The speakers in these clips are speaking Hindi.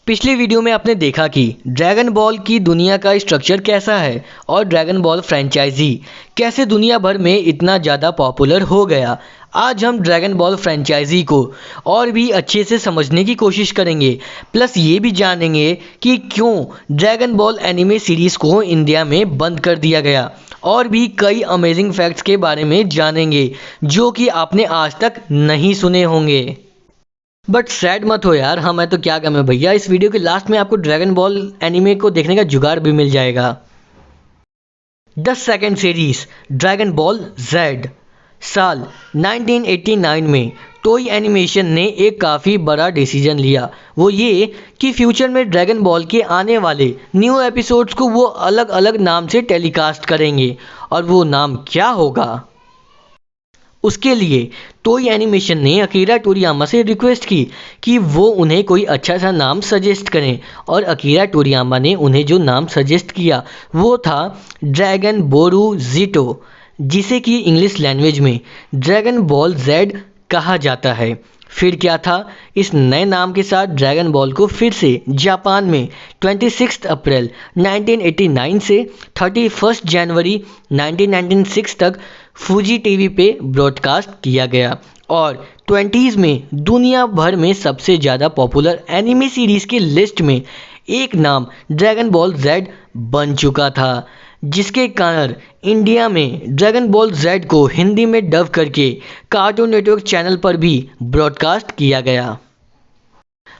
पिछले वीडियो में आपने देखा कि ड्रैगन बॉल की दुनिया का स्ट्रक्चर कैसा है और ड्रैगन बॉल फ्रेंचाइजी कैसे दुनिया भर में इतना ज़्यादा पॉपुलर हो गया। आज हम ड्रैगन बॉल फ्रेंचाइजी को और भी अच्छे से समझने की कोशिश करेंगे, प्लस ये भी जानेंगे कि क्यों ड्रैगन बॉल एनिमे सीरीज़ को इंडिया में बंद कर दिया गया और भी कई अमेजिंग फैक्ट्स के बारे में जानेंगे जो कि आपने आज तक नहीं सुने होंगे। बट सैड मत हो यार, हाँ मैं तो क्या कम है भैया, इस वीडियो के लास्ट में आपको ड्रैगन बॉल एनीमे को देखने का जुगाड़ भी मिल जाएगा। 10 second series dragon Ball Z. साल 1989 में टोई एनिमेशन ने एक काफ़ी बड़ा डिसीजन लिया, वो ये कि फ्यूचर में ड्रैगन बॉल के आने वाले न्यू एपिसोड्स को वो अलग अलग नाम से टेलीकास्ट करेंगे। और वो नाम क्या होगा? उसके लिए टोई एनिमेशन ने अकीरा टोरियामा से रिक्वेस्ट की कि वो उन्हें कोई अच्छा सा नाम सजेस्ट करें, और अकीरा टोरियामा ने उन्हें जो नाम सजेस्ट किया वो था ड्रैगन बोरू जीटो, जिसे कि इंग्लिश लैंग्वेज में ड्रैगन बॉल जेड कहा जाता है। फिर क्या था, इस नए नाम के साथ ड्रैगन बॉल को फिर से जापान में 26 अप्रैल 1989 से 31 जनवरी 1996 तक फूजी टीवी पे ब्रॉडकास्ट किया गया और 20s में दुनिया भर में सबसे ज़्यादा पॉपुलर एनिमे सीरीज़ की लिस्ट में एक नाम ड्रैगन बॉल जेड बन चुका था, जिसके कारण इंडिया में ड्रैगन बॉल जेड को हिंदी में डब करके कार्टून नेटवर्क चैनल पर भी ब्रॉडकास्ट किया गया।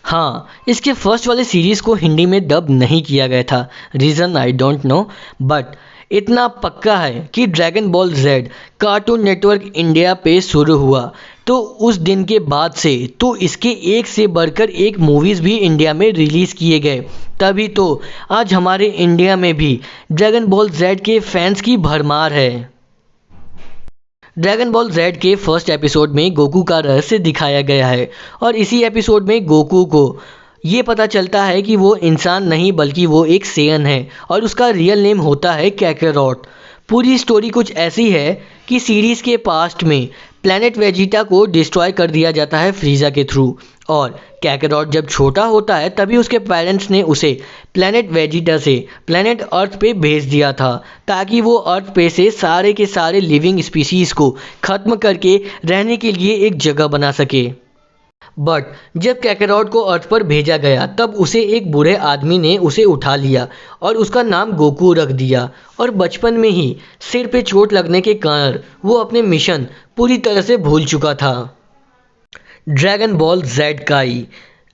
हाँ, इसके फर्स्ट वाले सीरीज़ को हिंदी में डब नहीं किया गया था, reason I don't know, but इतना पक्का है कि dragon Ball Z cartoon network India पे शुरू हुआ तो उस दिन के बाद से तो इसके एक से बढ़कर एक मूवीज़ भी इंडिया में रिलीज़ किए गए, तभी तो आज हमारे इंडिया में भी ड्रैगन बॉल जेड के फैंस की भरमार है। ड्रैगन बॉल जेड के फर्स्ट एपिसोड में गोकू का रहस्य दिखाया गया है और इसी एपिसोड में गोकू को ये पता चलता है कि वो इंसान नहीं बल्कि वो एक सेयन है और उसका रियल नेम होता है कैकरोट। पूरी स्टोरी कुछ ऐसी है कि सीरीज़ के पास्ट में प्लैनेट वेजिटा को डिस्ट्रॉय कर दिया जाता है फ्रीज़ा के थ्रू, और कैकरोट जब छोटा होता है तभी उसके पेरेंट्स ने उसे प्लैनेट वेजिटा से प्लैनेट अर्थ पे भेज दिया था ताकि वो अर्थ पे से सारे के सारे लिविंग स्पीसीज़ को ख़त्म करके रहने के लिए एक जगह बना सके। बट जब कैकरोट को अर्थ पर भेजा गया तब उसे एक बूढ़े आदमी ने उसे उठा लिया और उसका नाम गोकू रख दिया, और बचपन में ही सिर पे चोट लगने के कारण वो अपने मिशन पूरी तरह से भूल चुका था। ड्रैगन बॉल जेड काई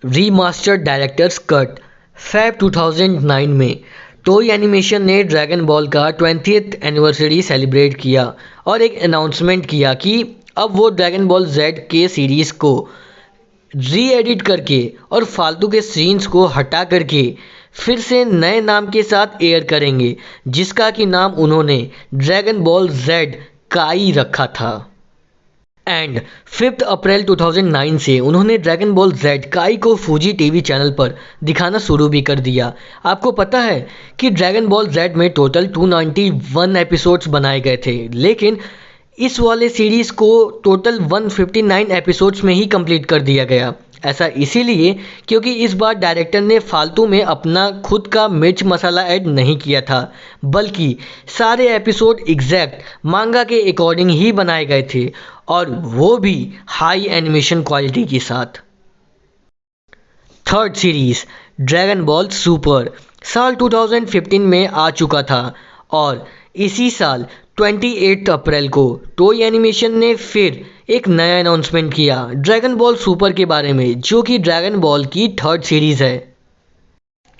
रीमास्टर्ड डायरेक्टर्स कट फेब 2009 में टोई एनिमेशन ने ड्रैगन बॉल का 20th एनिवर्सरी सेलिब्रेट किया और एक अनाउंसमेंट किया कि अब वो ड्रैगन बॉल जेड के सीरीज़ को री एडिट करके और फालतू के सीन्स को हटा करके फिर से नए नाम के साथ एयर करेंगे, जिसका कि नाम उन्होंने ड्रैगन बॉल जेड काई रखा था। एंड 5 अप्रैल 2009 से उन्होंने ड्रैगन बॉल जेड काई को फूजी टीवी चैनल पर दिखाना शुरू भी कर दिया। आपको पता है कि ड्रैगन बॉल जेड में टोटल 291 एपिसोड्स बनाए गए थे, लेकिन इस वाले सीरीज़ को टोटल 159 एपिसोड्स में ही कंप्लीट कर दिया गया। ऐसा इसीलिए क्योंकि इस बार डायरेक्टर ने फालतू में अपना खुद का मिर्च मसाला ऐड नहीं किया था, बल्कि सारे एपिसोड एग्जैक्ट मांगा के अकॉर्डिंग ही बनाए गए थे, और वो भी हाई एनिमेशन क्वालिटी के साथ। Third series dragon ball super साल 2015 में आ चुका था, और इसी साल 28 अप्रैल को टोई एनिमेशन ने फिर एक नया अनाउंसमेंट किया ड्रैगन बॉल सुपर के बारे में, जो कि ड्रैगन बॉल की थर्ड सीरीज़ है।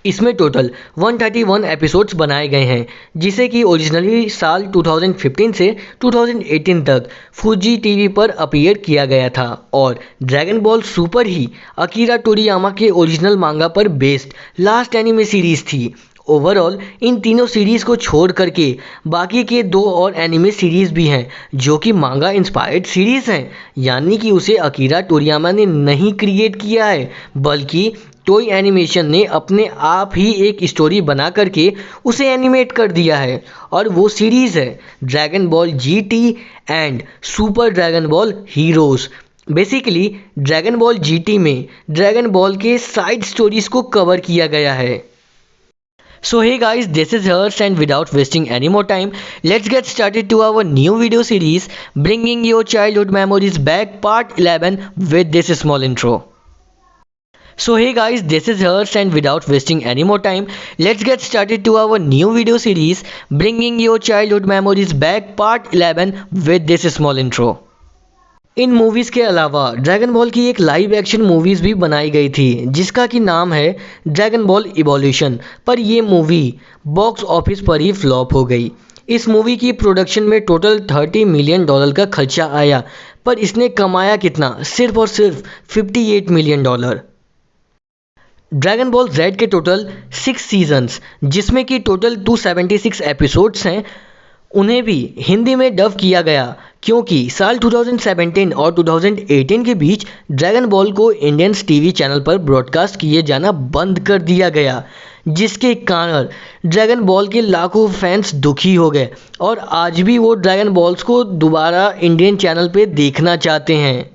इसमें टोटल 131 एपिसोड्स बनाए गए हैं, जिसे कि ओरिजिनली साल 2015 से 2018 तक फूजी टीवी पर अपीयर किया गया था, और ड्रैगन बॉल सुपर ही अकीरा टोरियामा के ओरिजिनल मांगा पर बेस्ड लास्ट एनिमे सीरीज़ थी। ओवरऑल इन तीनों सीरीज़ को छोड़ करके बाकी के 2 और एनिमे सीरीज़ भी हैं जो कि मांगा इंस्पायर्ड सीरीज़ हैं, यानी कि उसे अकीरा टोरियामा ने नहीं क्रिएट किया है बल्कि टोई एनिमेशन ने अपने आप ही एक स्टोरी बना करके उसे एनिमेट कर दिया है, और वो सीरीज़ है dragon ball GT and super dragon ball heroes. Basically dragon ball GT में ड्रैगन बॉल के साइड स्टोरीज को कवर किया गया है। So hey guys, this is Hers and without wasting any more time, let's get started to our new video series bringing your childhood memories back part 11 with this small intro. So hey guys, this is Hers and without wasting any more time, let's get started to our new video series bringing your childhood memories back part 11 with this small intro. In movies के अलावा ड्रैगन बॉल की एक लाइव एक्शन मूवीज़ भी बनाई गई थी जिसका कि नाम है ड्रैगन बॉल इवोल्यूशन, पर ये मूवी बॉक्स ऑफिस पर ही फ्लॉप हो गई। इस मूवी की प्रोडक्शन में टोटल $30 मिलियन का खर्चा आया, पर इसने कमाया कितना, सिर्फ और सिर्फ $58 मिलियन। ड्रैगन बॉल जेड के टोटल 6 सीजन्स जिसमें कि टोटल 276 एपिसोड्स हैं, उन्हें भी हिंदी में डब किया गया क्योंकि साल 2017 और 2018 के बीच ड्रैगन बॉल को इंडियंस टीवी चैनल पर ब्रॉडकास्ट किए जाना बंद कर दिया गया, जिसके कारण ड्रैगन बॉल के लाखों फैंस दुखी हो गए और आज भी वो ड्रैगन बॉल्स को दोबारा इंडियन चैनल पे देखना चाहते हैं।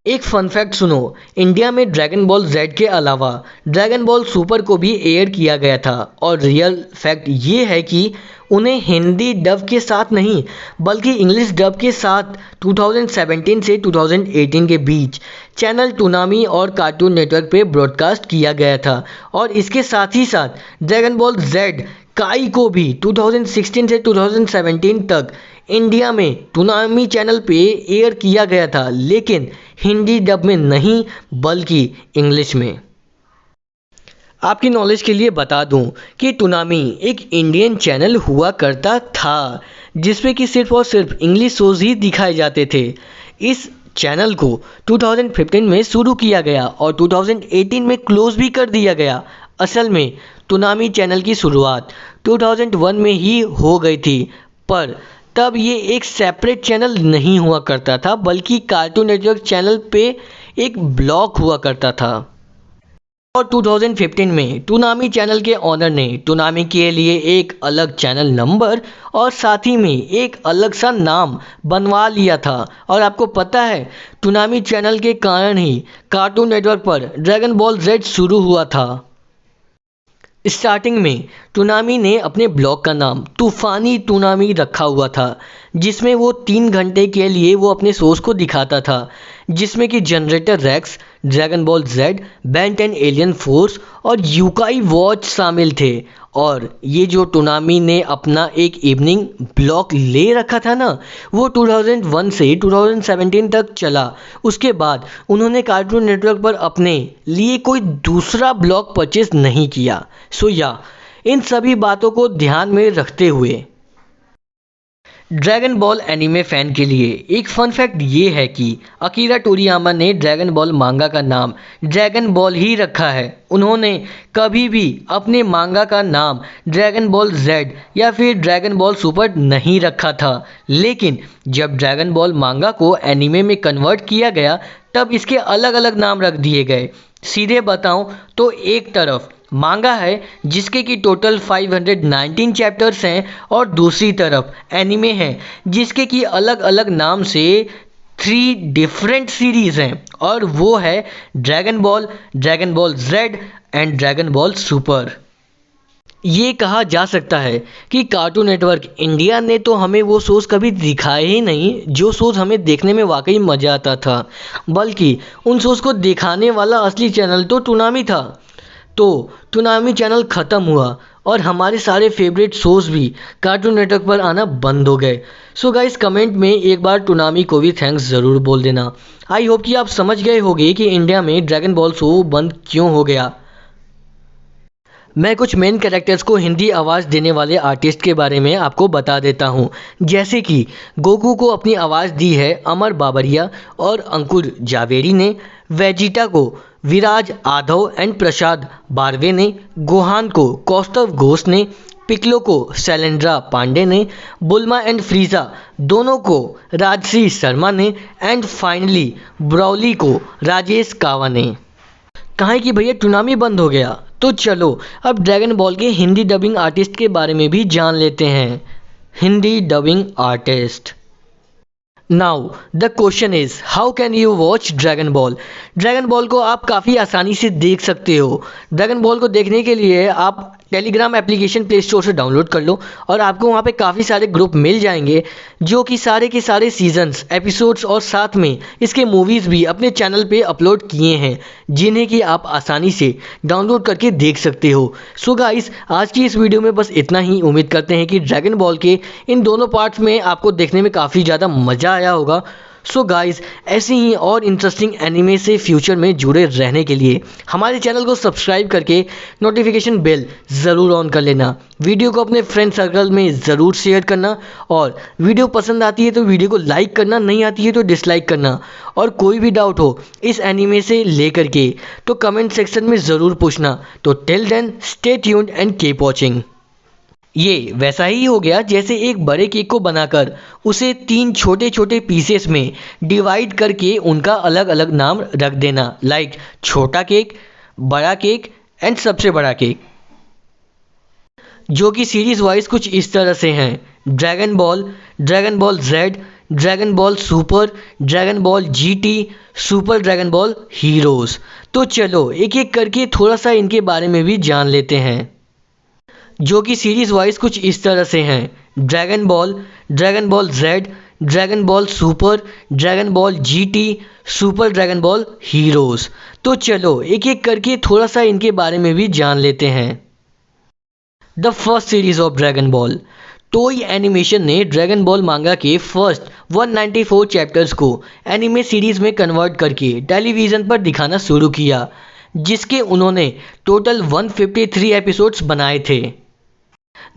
एक फन फैक्ट सुनो, इंडिया में ड्रैगन बॉल जेड के अलावा ड्रैगन बॉल सुपर को भी एयर किया गया था और रियल फैक्ट ये है कि उन्हें हिंदी डब के साथ नहीं बल्कि इंग्लिश डब के साथ 2017 से 2018 के बीच चैनल टूनामी और कार्टून नेटवर्क पे ब्रॉडकास्ट किया गया था। और इसके साथ ही साथ ड्रैगन बॉल जेड काई को भी 2016 से 2017 तक इंडिया में टूनामी चैनल पे एयर किया गया था, लेकिन हिंदी डब में नहीं बल्कि इंग्लिश में। आपकी नॉलेज के लिए बता दूं कि टूनामी एक इंडियन चैनल हुआ करता था जिसमें कि सिर्फ और सिर्फ इंग्लिश शोज ही दिखाए जाते थे। इस चैनल को 2015 में शुरू किया गया और 2018 में क्लोज भी कर दिया गया। असल में टूनामी चैनल की शुरुआत 2001 में ही हो गई थी, पर तब ये एक सेपरेट चैनल नहीं हुआ करता था बल्कि कार्टून नेटवर्क चैनल पे एक ब्लॉक हुआ करता था। और 2015 में टूनामी चैनल के ऑनर ने टूनामी के लिए एक अलग चैनल नंबर और साथ ही में एक अलग सा नाम बनवा लिया था। और आपको पता है, टूनामी चैनल के कारण ही कार्टून नेटवर्क पर ड्रैगन बॉल जेड शुरू हुआ था। स्टार्टिंग में टूनामी ने अपने ब्लॉग का नाम तूफानी टूनामी रखा हुआ था, जिसमें वो 3 घंटे के लिए वो अपने शोज़ को दिखाता था, जिसमें कि Generator Rex, Dragon Ball Z, Ben 10 Alien Force और यूकाई वॉच शामिल थे। और ये जो टूनामी ने अपना एक इवनिंग ब्लॉक ले रखा था ना, वो 2001 से 2017 तक चला। उसके बाद उन्होंने कार्टून नेटवर्क पर अपने लिए कोई दूसरा ब्लॉक परचेज नहीं किया। सो इन सभी बातों को ध्यान में रखते हुए ड्रैगन बॉल एनीमे फ़ैन के लिए एक फ़न फैक्ट ये है कि अकीरा टोरियामा ने ड्रैगन बॉल मांगा का नाम ड्रैगन बॉल ही रखा है। उन्होंने कभी भी अपने मांगा का नाम ड्रैगन बॉल जेड या फिर ड्रैगन बॉल सुपर नहीं रखा था, लेकिन जब ड्रैगन बॉल मांगा को एनीमे में कन्वर्ट किया गया तब इसके अलग अलग नाम रख दिए गए। सीधे बताऊं तो एक तरफ मांगा है जिसके कि टोटल 519 चैप्टर्स हैं और दूसरी तरफ एनीमे है जिसके कि अलग अलग नाम से 3 डिफरेंट सीरीज़ हैं, और वो है dragon Ball Z and dragon ball super. ये कहा जा सकता है कि कार्टून नेटवर्क इंडिया ने तो हमें वो शोज़ कभी दिखाए ही नहीं जो शोज़ हमें देखने में वाकई मज़ा आता था, बल्कि उन शोज़ को दिखाने वाला असली चैनल तो टूनामी था। तो टूनामी चैनल ख़त्म हुआ और हमारे सारे फेवरेट शोज़ भी कार्टून नेटवर्क पर आना बंद हो गए। सो गाइस, कमेंट में एक बार टूनामी को भी थैंक्स ज़रूर बोल देना। आई होप कि आप समझ गए होंगे कि इंडिया में ड्रैगन बॉल शो बंद क्यों हो गया। मैं कुछ मेन कैरेक्टर्स को हिंदी आवाज़ देने वाले आर्टिस्ट के बारे में आपको बता देता हूँ। जैसे कि गोकू को अपनी आवाज़ दी है अमर बाबरिया और अंकुर जावेरी ने, वेजिटा को विराज आधव एंड प्रसाद बारवे ने, गोहान को कौस्तव घोष ने, पिकलो को शैलेंद्रा पांडे ने, बुल्मा एंड फ्रीज़ा दोनों को राजश्री शर्मा ने, एंड फाइनली ब्राउली को राजेश कावा ने। कहाँ कि भैया टूनामी बंद हो गया, तो चलो अब ड्रैगन बॉल के हिंदी डबिंग आर्टिस्ट के बारे में भी जान लेते हैं। Hindi dubbing artist now the question is how can you watch dragon ball. Dragon ball को आप काफ़ी आसानी से देख सकते हो। ड्रैगन बॉल को देखने के लिए आप टेलीग्राम एप्लीकेशन प्ले स्टोर से डाउनलोड कर लो और आपको वहाँ पे काफ़ी सारे ग्रुप मिल जाएंगे जो कि सारे के सारे सीजन्स एपिसोड्स और साथ में इसके मूवीज़ भी अपने चैनल पे अपलोड किए हैं जिन्हें कि आप आसानी से डाउनलोड करके देख सकते हो। सो गाइस, आज की इस वीडियो में बस इतना ही। उम्मीद करते हैं कि ड्रैगन बॉल के इन दोनों पार्ट्स में आपको देखने में काफ़ी ज़्यादा मज़ा आया होगा। सो गाइस, ऐसे ही और इंटरेस्टिंग एनिमे से फ्यूचर में जुड़े रहने के लिए हमारे चैनल को सब्सक्राइब करके नोटिफिकेशन बेल ज़रूर ऑन कर लेना। वीडियो को अपने फ्रेंड सर्कल में ज़रूर शेयर करना और वीडियो पसंद आती है तो वीडियो को लाइक करना, नहीं आती है तो डिसलाइक करना। और कोई भी डाउट हो इस एनिमे से लेकर के तो कमेंट सेक्शन में ज़रूर पूछना। तो till then stay tuned and keep watching. ये वैसा ही हो गया जैसे एक बड़े केक को बनाकर उसे 3 छोटे छोटे पीसेस में डिवाइड करके उनका अलग अलग नाम रख देना, लाइक छोटा केक, बड़ा केक एंड सबसे बड़ा केक, जो कि सीरीज वाइज कुछ इस तरह से हैं: dragon Ball Z, dragon ball super, dragon ball GT, super dragon ball heroes. तो चलो एक एक करके थोड़ा सा इनके बारे में भी जान लेते हैं, जो कि सीरीज वाइज कुछ इस तरह से हैं: dragon Ball Z, dragon ball super, dragon ball GT, super dragon ball heroes. तो चलो एक एक करके थोड़ा सा इनके बारे में भी जान लेते हैं। The first series of Dragon ball. टोई एनिमेशन ने ड्रैगन बॉल मांगा के फर्स्ट 194 चैप्टर्स को एनिमे सीरीज में कन्वर्ट करके टेलीविज़न पर दिखाना शुरू किया, जिसके उन्होंने टोटल 153 एपिसोड्स बनाए थे।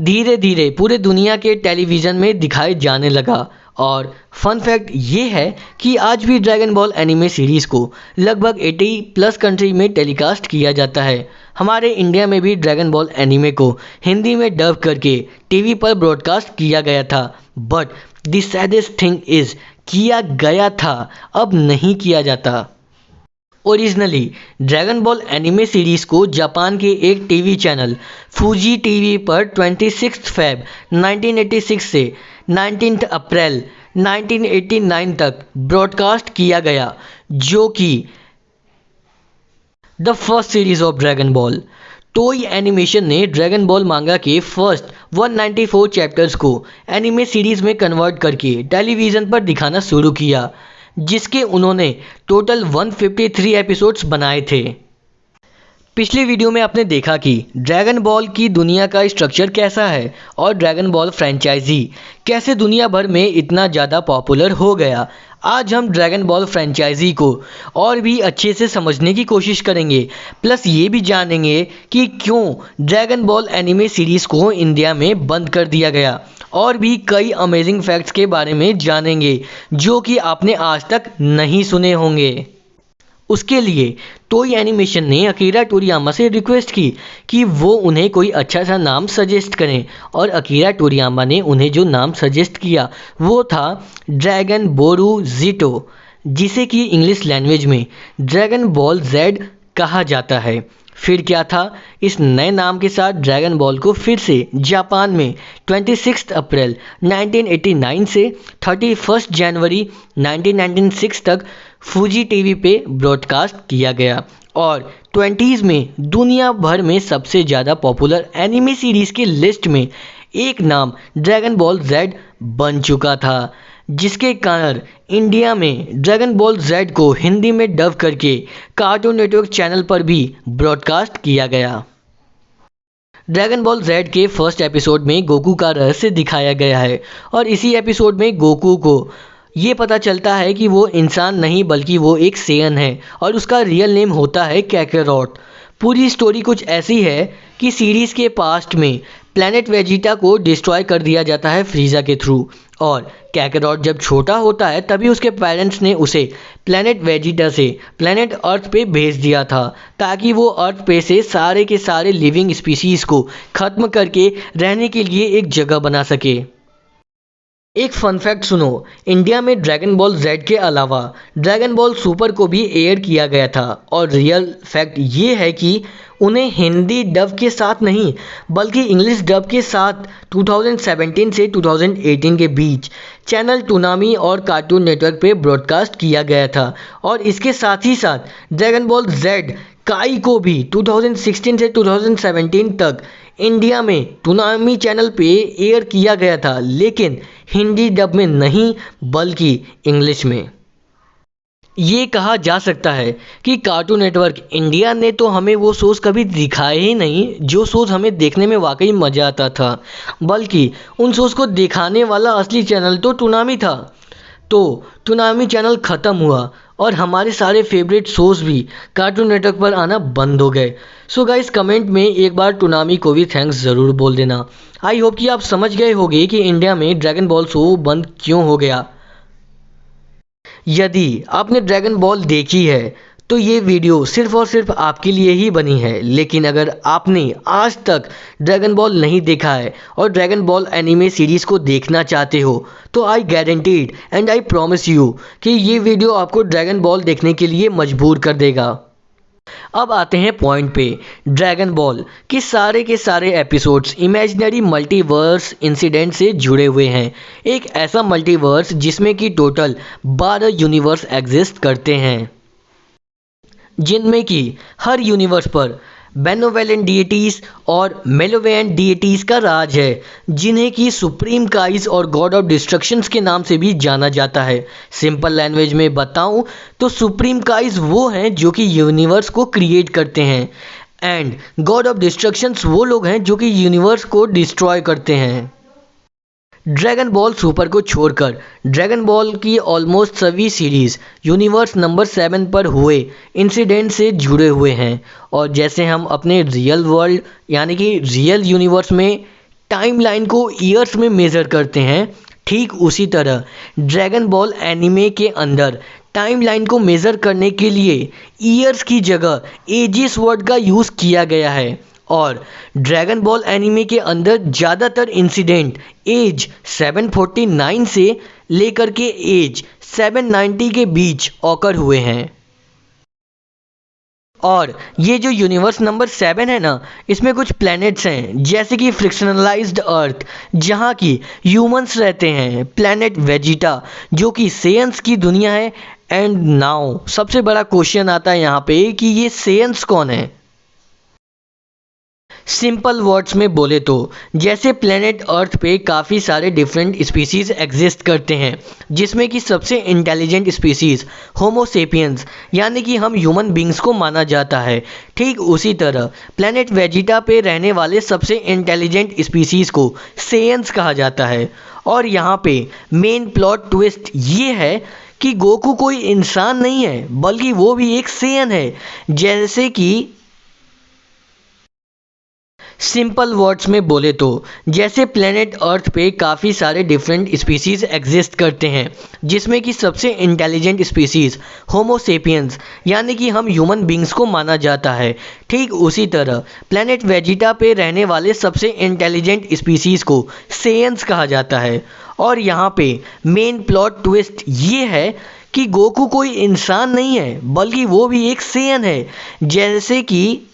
धीरे धीरे पूरे दुनिया के टेलीविज़न में दिखाए जाने लगा। और फन फैक्ट ये है कि आज भी ड्रैगन बॉल एनिमे सीरीज़ को लगभग 80+ कंट्री में टेलीकास्ट किया जाता है। हमारे इंडिया में भी ड्रैगन बॉल एनिमे को हिंदी में डब करके टीवी पर ब्रॉडकास्ट किया गया था। But the saddest thing is, किया गया था, अब नहीं किया जाता। Originally dragon ball anime series को जापान के एक टीवी चैनल फूजी टीवी पर 26 फेब 1986 से 19 अप्रैल 1989 तक ब्रॉडकास्ट किया गया, जो कि the first series of Dragon ball. टोई एनिमेशन ने ड्रैगन बॉल मांगा के फर्स्ट 194 चैप्टर्स को एनिमे सीरीज में कन्वर्ट करके टेलीविज़न पर दिखाना शुरू किया, जिसके उन्होंने टोटल 153 एपिसोड्स बनाए थे। पिछली वीडियो में आपने देखा कि ड्रैगन बॉल की दुनिया का स्ट्रक्चर कैसा है और ड्रैगन बॉल फ्रेंचाइजी कैसे दुनिया भर में इतना ज़्यादा पॉपुलर हो गया। आज हम ड्रैगन बॉल फ्रेंचाइजी को और भी अच्छे से समझने की कोशिश करेंगे, प्लस ये भी जानेंगे कि क्यों ड्रैगन बॉल एनिमे सीरीज़ को इंडिया में बंद कर दिया गया, और भी कई अमेजिंग फैक्ट्स के बारे में जानेंगे जो कि आपने आज तक नहीं सुने होंगे। उसके लिए टोई एनिमेशन ने अकीरा टोरियामा से रिक्वेस्ट की कि वो उन्हें कोई अच्छा सा नाम सजेस्ट करें, और अकीरा टोरियामा ने उन्हें जो नाम सजेस्ट किया वो था ड्रैगन बोरू जीटो, जिसे कि इंग्लिश लैंग्वेज में ड्रैगन बॉल जेड कहा जाता है। फिर क्या था, इस नए नाम के साथ ड्रैगन बॉल को फिर से जापान में 26 अप्रैल 1989 से 31 जनवरी 1996 तक फूजी टीवी पे ब्रॉडकास्ट किया गया, और 20s में दुनिया भर में सबसे ज़्यादा पॉपुलर एनिमे सीरीज़ की लिस्ट में एक नाम ड्रैगन बॉल जेड बन चुका था, जिसके कारण इंडिया में ड्रैगन बॉल जेड को हिंदी में डब करके कार्टून नेटवर्क चैनल पर भी ब्रॉडकास्ट किया गया। ड्रैगन बॉल जेड के फर्स्ट एपिसोड में गोकू का रहस्य दिखाया गया है, और इसी एपिसोड में गोकू को ये पता चलता है कि वो इंसान नहीं बल्कि वो एक सेयन है, और उसका रियल नेम होता है कैकेरॉट। पूरी स्टोरी कुछ ऐसी है कि सीरीज़ के पास्ट में प्लैनेट वेजिटा को डिस्ट्रॉय कर दिया जाता है फ्रीज़ा के थ्रू, और कैकेरॉट जब छोटा होता है तभी उसके पेरेंट्स ने उसे प्लैनेट वेजिटा से प्लैनेट अर्थ पे भेज दिया था, ताकि वो अर्थ पे से सारे के सारे लिविंग स्पीसीज़ को ख़त्म करके रहने के लिए एक जगह बना सके। एक फन फैक्ट सुनो, इंडिया में ड्रैगन बॉल जेड के अलावा ड्रैगन बॉल सुपर को भी एयर किया गया था, और रियल फैक्ट ये है कि उन्हें हिंदी डब के साथ नहीं बल्कि इंग्लिश डब के साथ 2017 से 2018 के बीच चैनल टूनामी और कार्टून नेटवर्क पे ब्रॉडकास्ट किया गया था। और इसके साथ ही साथ ड्रैगन बॉल जेड काई को भी 2016 से 2017 तक इंडिया में टूनामी चैनल पे एयर किया गया था, लेकिन हिंदी डब में नहीं बल्कि इंग्लिश में। ये कहा जा सकता है कि कार्टून नेटवर्क इंडिया ने तो हमें वो शोज़ कभी दिखाए ही नहीं जो शोज़ हमें देखने में वाकई मज़ा आता था, बल्कि उन शोज़ को दिखाने वाला असली चैनल तो टूनामी था। तो टूनामी चैनल ख़त्म हुआ और हमारे सारे फेवरेट शोज़ भी कार्टून नेटवर्क पर आना बंद हो गए। सो गाइस, कमेंट में एक बार टूनामी को भी थैंक्स ज़रूर बोल देना। आई होप कि आप समझ गए होंगे कि इंडिया में ड्रैगन बॉल शो बंद क्यों हो गया। यदि आपने ड्रैगन बॉल देखी है तो ये वीडियो सिर्फ और सिर्फ आपके लिए ही बनी है, लेकिन अगर आपने आज तक ड्रैगन बॉल नहीं देखा है और ड्रैगन बॉल एनीमे सीरीज़ को देखना चाहते हो तो I guaranteed and I promise you कि ये वीडियो आपको ड्रैगन बॉल देखने के लिए मजबूर कर देगा। अब आते हैं पॉइंट पे। ड्रैगन बॉल के सारे एपिसोड्स इमेजिनरी मल्टीवर्स इंसिडेंट से जुड़े हुए हैं। एक ऐसा मल्टीवर्स जिसमें कि टोटल 12 यूनिवर्स एग्जिस्ट करते हैं, जिनमें कि हर यूनिवर्स पर बेनोवेलेंट डीएटीज और मेलोवेंट डीएटीज का राज है, जिन्हें कि सुप्रीम काइज और गॉड ऑफ डिस्ट्रक्शंस के नाम से भी जाना जाता है। सिंपल लैंग्वेज में बताऊं तो सुप्रीम काइज वो हैं जो कि यूनिवर्स को क्रिएट करते हैं एंड गॉड ऑफ डिस्ट्रक्शंस वो लोग हैं जो कि यूनिवर्स को डिस्ट्रॉय करते हैं। ड्रैगन बॉल सुपर को छोड़कर ड्रैगन बॉल की ऑलमोस्ट सभी सीरीज़ यूनिवर्स नंबर 7 पर हुए इंसिडेंट से जुड़े हुए हैं। और जैसे हम अपने रियल वर्ल्ड यानी कि रियल यूनिवर्स में टाइमलाइन को ईयर्स में मेज़र करते हैं, ठीक उसी तरह ड्रैगन बॉल एनिमे के अंदर टाइमलाइन को मेज़र करने के लिए ईयर्स की जगह एजिस वर्ड का यूज़ किया गया है। और ड्रैगन बॉल एनीमे के अंदर ज़्यादातर इंसिडेंट एज 749 से लेकर के एज 790 के बीच ऑकर हुए हैं। और ये जो यूनिवर्स नंबर 7 है ना, इसमें कुछ प्लैनेट्स हैं जैसे कि फ्रिक्शनलाइज्ड अर्थ जहाँ की ह्यूमंस रहते हैं, प्लैनेट वेजिटा जो कि सेयंस की दुनिया है। एंड नाउ सबसे बड़ा क्वेश्चन आता है यहाँ पे कि ये सेयंस कौन है। सिंपल वर्ड्स में बोले तो जैसे प्लेनेट अर्थ पे काफ़ी सारे डिफरेंट स्पीसीज़ एग्जिस्ट करते हैं, जिसमें कि सबसे इंटेलिजेंट स्पीसीज़ होमो सेपियंस यानी कि हम ह्यूमन बींग्स को माना जाता है। ठीक उसी तरह प्लेनेट वेजिटा पे रहने वाले सबसे इंटेलिजेंट स्पीसीज़ को सेयंस कहा जाता है। और यहाँ पे मेन प्लॉट ट्विस्ट ये है कि गोकू कोई इंसान नहीं है बल्कि वो भी एक सेयन है। जैसे कि सिंपल वर्ड्स में बोले तो जैसे प्लेनेट अर्थ पे काफ़ी सारे डिफरेंट स्पीसीज़ एग्जिस्ट करते हैं, जिसमें कि सबसे इंटेलिजेंट स्पीसीज़ होमो सेपियंस यानी कि हम ह्यूमन बींग्स को माना जाता है। ठीक उसी तरह प्लेनेट वेजिटा पे रहने वाले सबसे इंटेलिजेंट स्पीसीज़ को सेयंस कहा जाता है। और यहाँ पे मेन प्लॉट ट्विस्ट ये है कि गोकू कोई इंसान नहीं है बल्कि वो भी एक सेयन है। जैसे कि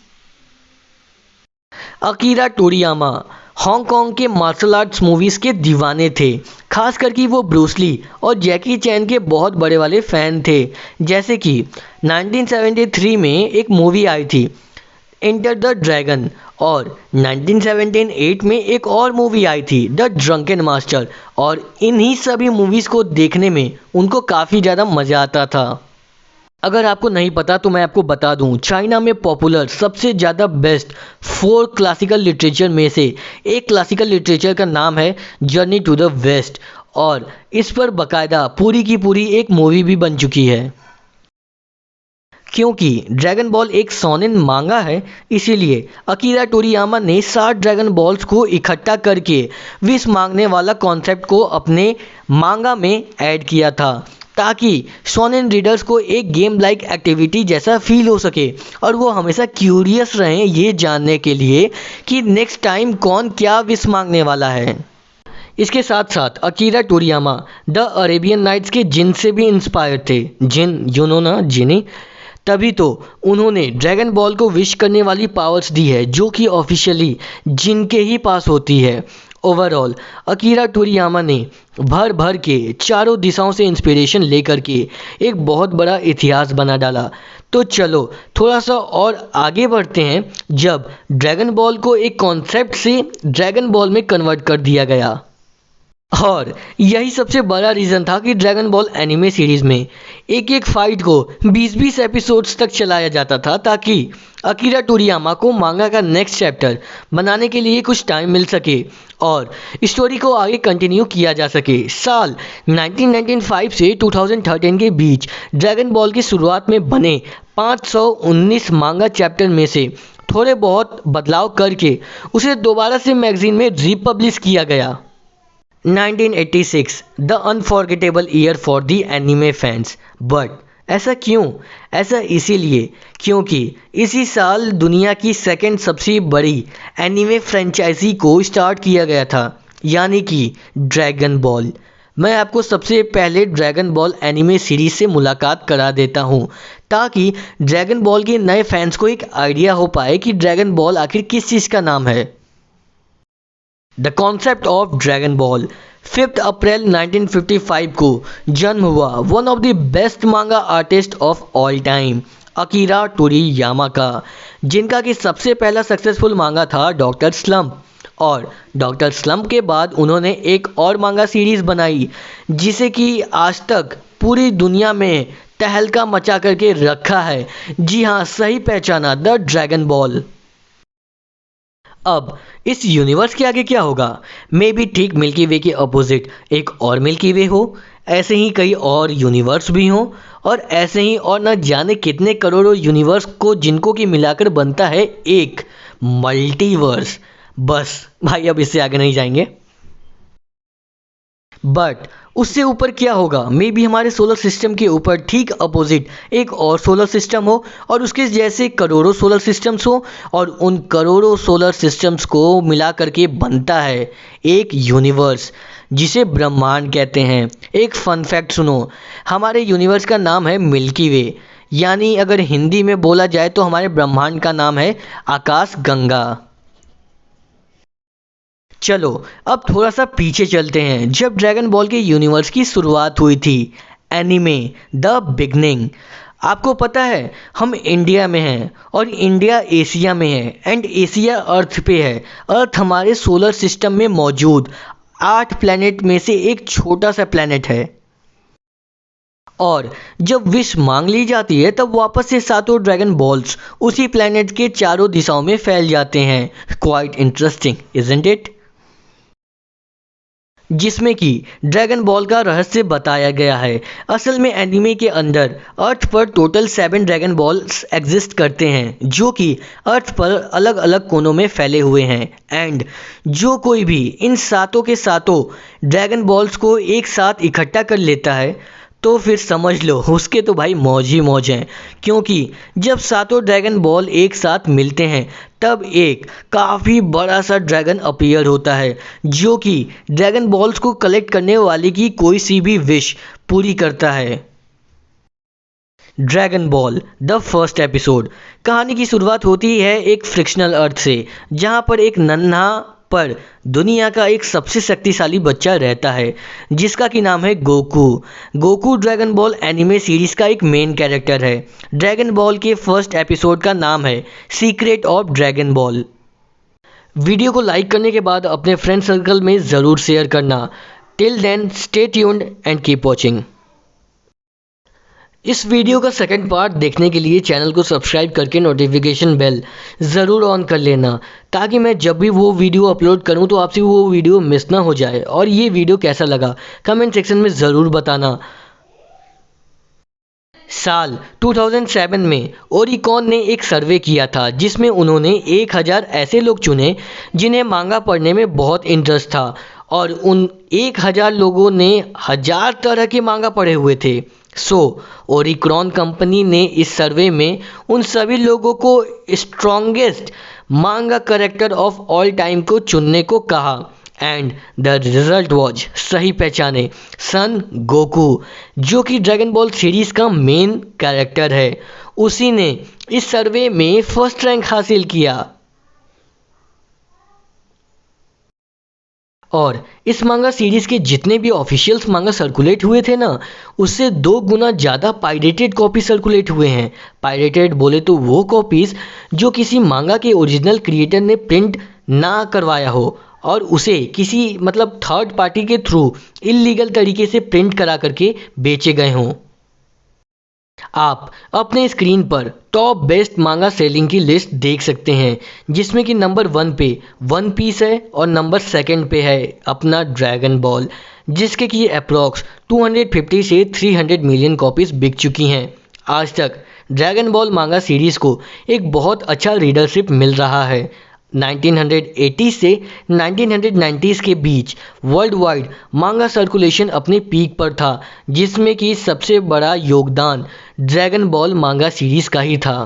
अकीरा टोरियामा हांगकांग के मार्शल आर्ट्स मूवीज़ के दीवाने थे, खास करके वो ब्रूस ली और जैकी चैन के बहुत बड़े वाले फ़ैन थे। जैसे कि 1973 में एक मूवी आई थी एंटर द ड्रैगन और 1978 में एक और मूवी आई थी द ड्रंकन मास्टर। और इन्हीं सभी मूवीज़ को देखने में उनको काफ़ी ज़्यादा मज़ा आता था। अगर आपको नहीं पता तो मैं आपको बता दूं, चाइना में पॉपुलर सबसे ज़्यादा बेस्ट 4 क्लासिकल लिटरेचर में से एक क्लासिकल लिटरेचर का नाम है जर्नी टू द वेस्ट, और इस पर बाकायदा पूरी की पूरी एक मूवी भी बन चुकी है। क्योंकि ड्रैगन बॉल एक शोनेन मांगा है, इसीलिए अकीरा टोरियामा ने 60 ड्रैगन बॉल्स को इकट्ठा करके विश मांगने वाला कॉन्सेप्ट को अपने मांगा में ऐड किया था, ताकि शोनेन रीडर्स को एक गेम लाइक एक्टिविटी जैसा फील हो सके और वो हमेशा क्यूरियस रहें ये जानने के लिए कि नेक्स्ट टाइम कौन क्या विश मांगने वाला है। इसके साथ साथ अकीरा टोरियामा द अरेबियन नाइट्स के जिन से भी इंस्पायर थे। जिन नो ना जिनी, तभी तो उन्होंने ड्रैगन बॉल को विश करने वाली पावर्स दी है जो कि ऑफिशियली जिन के ही पास होती है। ओवरऑल अकीरा टोरियामा ने भर भर के चारों दिशाओं से इंस्पिरेशन लेकर के एक बहुत बड़ा इतिहास बना डाला। तो चलो थोड़ा सा और आगे बढ़ते हैं, जब ड्रैगन बॉल को एक कॉन्सेप्ट से ड्रैगन बॉल में कन्वर्ट कर दिया गया। और यही सबसे बड़ा रीज़न था कि ड्रैगन बॉल एनिमे सीरीज़ में एक एक फाइट को 20-20 एपिसोड्स तक चलाया जाता था, ताकि अकीरा टोरियामा को मांगा का नेक्स्ट चैप्टर बनाने के लिए कुछ टाइम मिल सके और स्टोरी को आगे कंटिन्यू किया जा सके। साल 1995 से 2013 के बीच ड्रैगन बॉल की शुरुआत में बने 519 मांगा चैप्टर में से थोड़े बहुत बदलाव करके उसे दोबारा से मैगजीन में रीपब्लिश किया गया। 1986 the unforgettable year for the anime fans. But ऐसा क्यों? ऐसा इसीलिए क्योंकि इसी साल दुनिया की सेकंड सबसे बड़ी एनिमे फ्रेंचाइजी को स्टार्ट किया गया था, यानी कि ड्रैगन बॉल। मैं आपको सबसे पहले ड्रैगन बॉल एनिमे सीरीज से मुलाकात करा देता हूँ, ताकि ड्रैगन बॉल के नए फैंस को एक आइडिया हो पाए कि ड्रैगन बॉल आखिर किस चीज़ का नाम है। The concept of Dragon Ball 5 अप्रैल 1955 को जन्म हुआ one of the best manga artist of all time Akira Toriyama का, जिनका कि सबसे पहला सक्सेसफुल मांगा था डॉक्टर स्लम्प। और डॉक्टर स्लम्प के बाद उन्होंने एक और मांगा सीरीज़ बनाई जिसे कि आज तक पूरी दुनिया में तहलका मचा करके रखा है। जी हाँ, सही पहचाना, द ड्रैगन बॉल। अब इस यूनिवर्स के आगे क्या होगा? मे बी ठीक मिल्की वे के अपोजिट एक और मिल्की वे हो, ऐसे ही कई और यूनिवर्स भी हों, और ऐसे ही और न जाने कितने करोड़ों यूनिवर्स को जिनको कि मिलाकर बनता है एक मल्टीवर्स। बस भाई अब इससे आगे नहीं जाएंगे। बट उससे ऊपर क्या होगा? मे बी हमारे सोलर सिस्टम के ऊपर ठीक अपोजिट एक और सोलर सिस्टम हो, और उसके जैसे करोड़ों सोलर सिस्टम्स हो, और उन करोड़ों सोलर सिस्टम्स को मिला करके बनता है एक यूनिवर्स जिसे ब्रह्मांड कहते हैं। एक फन फैक्ट सुनो, हमारे यूनिवर्स का नाम है मिल्की वे, यानी अगर हिंदी में बोला जाए तो हमारे ब्रह्मांड का नाम है आकाश गंगा। चलो अब थोड़ा सा पीछे चलते हैं, जब ड्रैगन बॉल के यूनिवर्स की शुरुआत हुई थी, एनिमे द बिगनिंग। आपको पता है हम इंडिया में हैं और इंडिया एशिया में है, एंड एशिया अर्थ पे है। अर्थ हमारे सोलर सिस्टम में मौजूद 8 प्लैनेट में से एक छोटा सा प्लैनेट है। और जब विश मांग ली जाती है तब वापस से सातों ड्रैगन बॉल्स उसी प्लैनेट के चारों दिशाओं में फैल जाते हैं। Quite interesting, isn't it? जिसमें कि ड्रैगन बॉल का रहस्य बताया गया है। असल में एनीमे के अंदर अर्थ पर टोटल 7 ड्रैगन बॉल्स एग्जिस्ट करते हैं, जो कि अर्थ पर अलग अलग कोनों में फैले हुए हैं। एंड जो कोई भी इन सातों के सातों ड्रैगन बॉल्स को एक साथ इकट्ठा कर लेता है तो फिर समझ लो उसके तो भाई मौज ही मौज हैं, क्योंकि जब सातों ड्रैगन बॉल एक साथ मिलते हैं तब एक काफ़ी बड़ा सा ड्रैगन अपीयर होता है, जो कि ड्रैगन बॉल्स को कलेक्ट करने वाले की कोई सी भी विश पूरी करता है। Dragon ball the first episode. कहानी की शुरुआत होती है एक फ्रिक्शनल अर्थ से, जहाँ पर एक नन्हा पर दुनिया का एक सबसे शक्तिशाली बच्चा रहता है जिसका कि नाम है Goku. Goku dragon ball anime series का एक मेन कैरेक्टर है। ड्रैगन बॉल के फर्स्ट एपिसोड का नाम है secret of Dragon ball. Video को लाइक करने के बाद अपने फ्रेंड सर्कल में ज़रूर शेयर करना। Till then stay tuned and keep watching. इस वीडियो का सेकंड पार्ट देखने के लिए चैनल को सब्सक्राइब करके नोटिफिकेशन बेल ज़रूर ऑन कर लेना, ताकि मैं जब भी वो वीडियो अपलोड करूं तो आपसे वो वीडियो मिस ना हो जाए। और ये वीडियो कैसा लगा कमेंट सेक्शन में ज़रूर बताना। साल 2007 में ओरिकॉन ने एक सर्वे किया था जिसमें उन्होंने 1000 ऐसे लोग चुने जिन्हें मांगा पढ़ने में बहुत इंटरेस्ट था, और उन 1000 लोगों ने 1000 तरह के मांगा पढ़े हुए थे। ओरिक्रॉन कंपनी ने इस सर्वे में उन सभी लोगों को स्ट्रॉन्गेस्ट मांगा कैरेक्टर ऑफ ऑल टाइम को चुनने को कहा, एंड द रिजल्ट वॉज, सही पहचाने, सन गोकू, जो कि ड्रैगन बॉल सीरीज का मेन कैरेक्टर है। उसी ने इस सर्वे में फर्स्ट रैंक हासिल किया। और इस मांगा सीरीज़ के जितने भी ऑफिशियल्स मांगा सर्कुलेट हुए थे ना, उससे 2 गुना ज़्यादा पायरेटेड कॉपी सर्कुलेट हुए हैं। पायरेटेड बोले तो वो कॉपीज़ जो किसी मांगा के ओरिजिनल क्रिएटर ने प्रिंट ना करवाया हो और उसे किसी मतलब थर्ड पार्टी के थ्रू इलीगल तरीके से प्रिंट करा करके बेचे गए हों। आप अपने स्क्रीन पर टॉप बेस्ट मांगा सेलिंग की लिस्ट देख सकते हैं, जिसमें कि नंबर 1 पे वन पीस है और नंबर 2 पे है अपना ड्रैगन बॉल, जिसके कि अप्रॉक्स 250 से 300 मिलियन कॉपीज बिक चुकी हैं। आज तक ड्रैगन बॉल मांगा सीरीज़ को एक बहुत अच्छा रीडरशिप मिल रहा है। 1980 से 1990s के बीच वर्ल्ड वाइड मांगा सर्कुलेशन अपने पीक पर था, जिसमें कि सबसे बड़ा योगदान ड्रैगन बॉल मांगा सीरीज़ का ही था।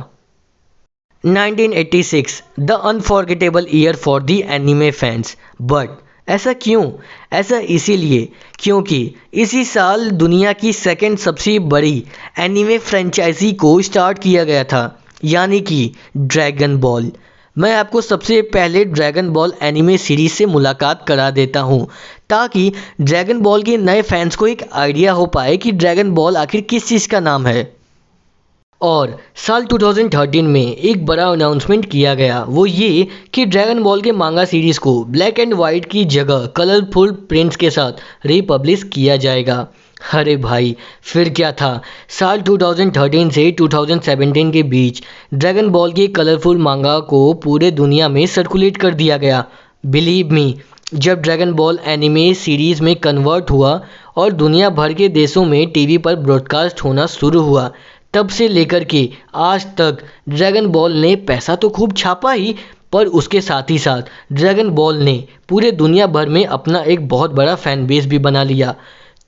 1986 the unforgettable year for the anime fans. But ऐसा क्यों? ऐसा इसीलिए क्योंकि इसी साल दुनिया की सेकंड सबसे बड़ी एनिमे फ्रेंचाइजी को स्टार्ट किया गया था, यानी कि ड्रैगन बॉल। मैं आपको सबसे पहले ड्रैगन बॉल एनिमे सीरीज से मुलाकात करा देता हूँ, ताकि ड्रैगन बॉल के नए फैंस को एक आइडिया हो पाए कि ड्रैगन बॉल आखिर किस चीज़ का नाम है। और साल 2013 में एक बड़ा अनाउंसमेंट किया गया, वो ये कि ड्रैगन बॉल के मांगा सीरीज़ को ब्लैक एंड वाइट की जगह कलरफुल प्रिंट्स के साथ रीपब्लिश किया जाएगा। अरे भाई, फिर क्या था, साल 2013 से 2017 के बीच ड्रैगन बॉल के कलरफुल मांगा को पूरे दुनिया में सर्कुलेट कर दिया गया। बिलीव मी, जब ड्रैगन बॉल एनिमे सीरीज़ में कन्वर्ट हुआ और दुनिया भर के देशों में टीवी पर ब्रॉडकास्ट होना शुरू हुआ, तब से लेकर के आज तक ड्रैगन बॉल ने पैसा तो खूब छापा ही, पर उसके साथ ही साथ ड्रैगन बॉल ने पूरे दुनिया भर में अपना एक बहुत बड़ा फैन बेस भी बना लिया।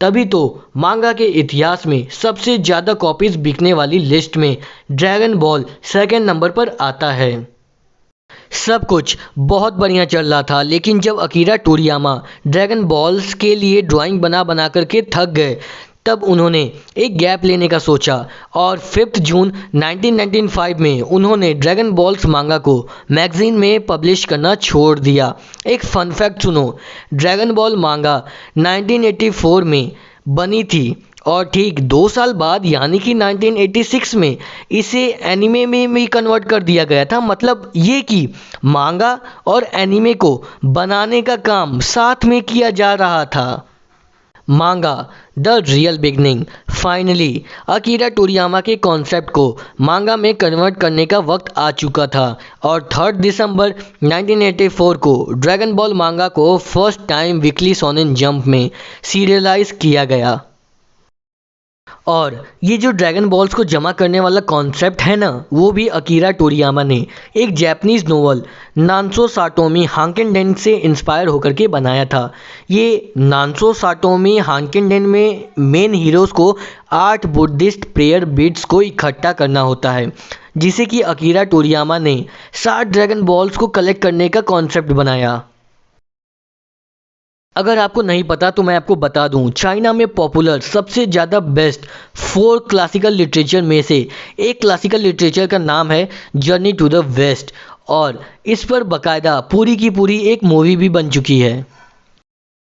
तभी तो मांगा के इतिहास में सबसे ज़्यादा कॉपीज बिकने वाली लिस्ट में ड्रैगन बॉल 2nd नंबर पर आता है। सब कुछ बहुत बढ़िया चल रहा था, लेकिन जब अकीरा टोरियामा ड्रैगन बॉल्स के लिए ड्राइंग बना बना करके थक गए, तब उन्होंने एक गैप लेने का सोचा और 5 जून 1995 में उन्होंने ड्रैगन बॉल्स मांगा को मैगजीन में पब्लिश करना छोड़ दिया। एक फन फैक्ट सुनो, ड्रैगन बॉल मांगा 1984 में बनी थी और ठीक 2 साल बाद यानी कि 1986 में इसे एनिमे में भी कन्वर्ट कर दिया गया था। मतलब ये कि मांगा और एनिमे को बनाने का काम साथ में किया जा रहा था। Manga the real beginning. Finally Akira Toriyama के कॉन्सेप्ट को मांगा में कन्वर्ट करने का वक्त आ चुका था और 3 दिसंबर 1984 को ड्रैगन बॉल मांगा को first time weekly shonen jump में सीरियलाइज किया गया। और ये जो ड्रैगन बॉल्स को जमा करने वाला कॉन्सेप्ट है ना, वो भी अकीरा टोरियामा ने एक जापानीज़ नोवेल नान्सो साटोमी हांकेनडेन से इंस्पायर होकर के बनाया था। ये नान्सो साटोमी हांकेनडेन में मेन हीरोज़ को 8 बुद्धिस्ट प्रेयर बीड्स को इकट्ठा करना होता है, जिसे कि अकीरा टोरियामा ने 60 ड्रैगन बॉल्स को कलेक्ट करने का कॉन्सेप्ट बनाया। अगर आपको नहीं पता तो मैं आपको बता दूं, चाइना में पॉपुलर सबसे ज़्यादा बेस्ट 4 क्लासिकल लिटरेचर में से एक क्लासिकल लिटरेचर का नाम है जर्नी टू द वेस्ट, और इस पर बाकायदा पूरी की पूरी एक मूवी भी बन चुकी है।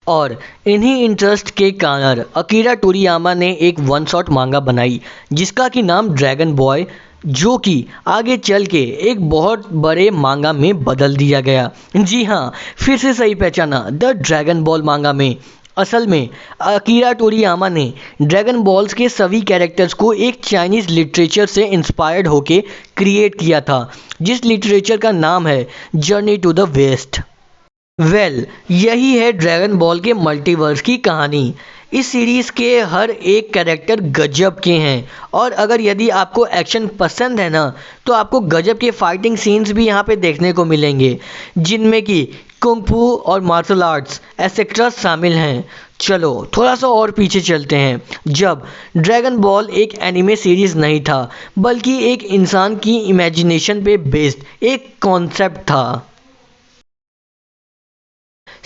और इन्हीं इंटरेस्ट के कारण अकीरा टोरियामा ने एक वन शॉट मांगा बनाई जिसका कि नाम ड्रैगन बॉय, जो कि आगे चल के एक बहुत बड़े मांगा में बदल दिया गया। जी हाँ, फिर से सही पहचाना, द ड्रैगन बॉल मांगा में असल में अकीरा टोरियामा ने ड्रैगन बॉल्स के सभी कैरेक्टर्स को एक चाइनीज़ लिटरेचर से इंस्पायर्ड होके क्रिएट किया था, जिस लिटरेचर का नाम है जर्नी टू द वेस्ट। यही है ड्रैगन बॉल के मल्टीवर्स की कहानी। इस सीरीज़ के हर एक कैरेक्टर गजब के हैं, और अगर यदि आपको एक्शन पसंद है ना, तो आपको गजब के फाइटिंग सीन्स भी यहाँ पे देखने को मिलेंगे, जिनमें कि कुंग फू और मार्शल आर्ट्स एसेट्रा शामिल हैं। चलो थोड़ा सा और पीछे चलते हैं, जब ड्रैगन बॉल एक एनिमे सीरीज़ नहीं था बल्कि एक इंसान की इमेजिनेशन पे बेस्ड एक कॉन्सेप्ट था।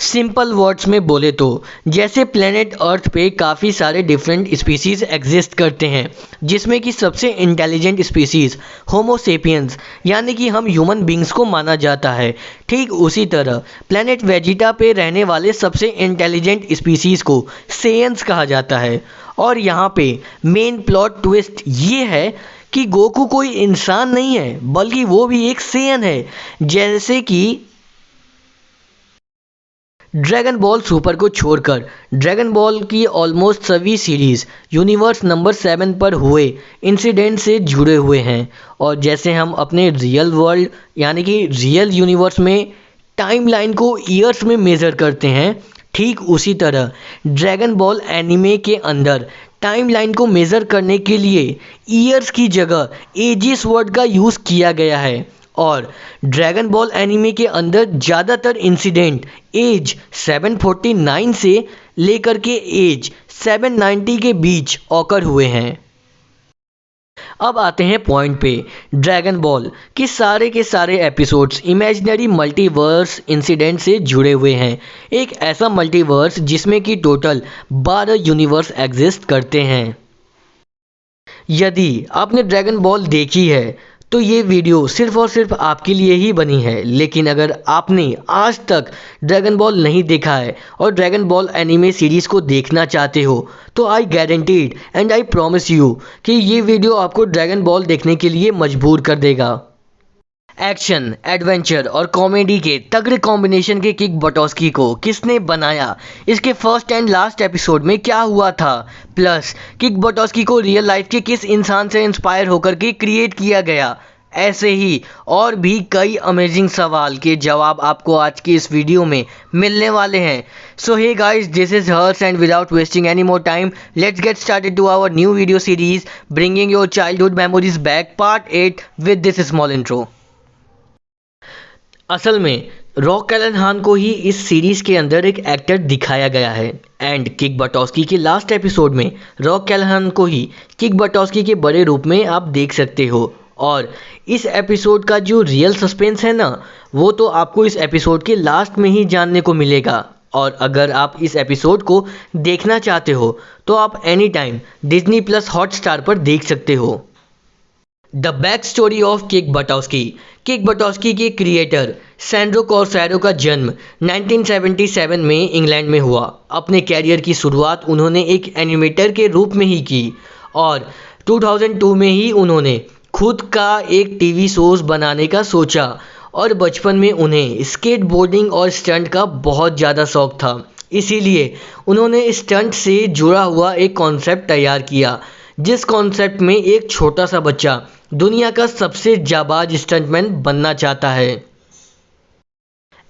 सिंपल वर्ड्स में बोले तो जैसे प्लेनेट अर्थ पे काफ़ी सारे डिफरेंट स्पीसीज एग्जिस्ट करते हैं, जिसमें कि सबसे इंटेलिजेंट स्पीसीज होमो सेपियंस यानी कि हम ह्यूमन बींग्स को माना जाता है। ठीक उसी तरह प्लेनेट वेजिटा पे रहने वाले सबसे इंटेलिजेंट स्पीसीज को सेयंस कहा जाता है। और यहाँ पे मेन प्लॉट ट्विस्ट ये है कि गोकू कोई इंसान नहीं है, बल्कि वो भी एक सेयन है। जैसे कि ड्रैगन बॉल सुपर को छोड़कर ड्रैगन बॉल की ऑलमोस्ट सभी सीरीज़ यूनिवर्स नंबर 7 पर हुए इंसिडेंट से जुड़े हुए हैं। और जैसे हम अपने रियल वर्ल्ड यानी कि रियल यूनिवर्स में टाइमलाइन को ईयर्स में मेज़र करते हैं, ठीक उसी तरह ड्रैगन बॉल एनिमे के अंदर टाइमलाइन को मेज़र करने के लिए ईयर्स की जगह एजिस वर्ड का यूज़ किया गया है। और ड्रैगन बॉल एनीमे के अंदर ज़्यादातर इंसिडेंट एज 749 से लेकर के एज 790 के बीच ऑकर हुए हैं। अब आते हैं पॉइंट पे। ड्रैगन बॉल के सारे एपिसोड्स इमेजिनरी मल्टीवर्स इंसिडेंट से जुड़े हुए हैं। एक ऐसा मल्टीवर्स जिसमें कि टोटल 12 यूनिवर्स एग्जिस्ट करते हैं। यदि आपने ड्रैगन बॉल देखी है तो ये वीडियो सिर्फ और सिर्फ आपके लिए ही बनी है, लेकिन अगर आपने आज तक ड्रैगन बॉल नहीं देखा है और ड्रैगन बॉल एनीमे सीरीज़ को देखना चाहते हो तो I guaranteed and I promise you कि ये वीडियो आपको ड्रैगन बॉल देखने के लिए मजबूर कर देगा। एक्शन, एडवेंचर और कॉमेडी के तगड़े कॉम्बिनेशन के किक बटोस्की को किसने बनाया, इसके फर्स्ट एंड लास्ट एपिसोड में क्या हुआ था, प्लस किक बटोस्की को रियल लाइफ के किस इंसान से इंस्पायर होकर के क्रिएट किया गया, ऐसे ही और भी कई अमेजिंग सवाल के जवाब आपको आज की इस वीडियो में मिलने वाले हैं। So hey guys, this is Harsh and without wasting any more time let's get started to our new video series bringing your childhood memories back part 8 with this small intro. असल में रॉक कैलनहान को ही इस सीरीज के अंदर एक एक्टर दिखाया गया है एंड किक बटोस्की के लास्ट एपिसोड में रॉक कैलनहान को ही किक बटोस्की के बड़े रूप में आप देख सकते हो। और इस एपिसोड का जो रियल सस्पेंस है ना, वो तो आपको इस एपिसोड के लास्ट में ही जानने को मिलेगा। और अगर आप इस एपिसोड को देखना चाहते हो तो आप any time Disney plus Hotstar पर देख सकते हो। The back story of Kick Buttowski. Kick Buttowski के क्रिएटर सैंड्रो कॉर्सैरो का जन्म 1977 में इंग्लैंड में हुआ। अपने कैरियर की शुरुआत उन्होंने एक एनिमेटर के रूप में ही की और 2002 में ही उन्होंने खुद का एक टीवी शोज बनाने का सोचा। और बचपन में उन्हें स्केटबोर्डिंग और स्टंट का बहुत ज़्यादा शौक था, इसीलिए उन्होंने स्टंट से जुड़ा हुआ एक कॉन्सेप्ट तैयार किया, जिस कॉन्सेप्ट में एक छोटा सा बच्चा दुनिया का सबसे जाबाज स्टंटमैन बनना चाहता है।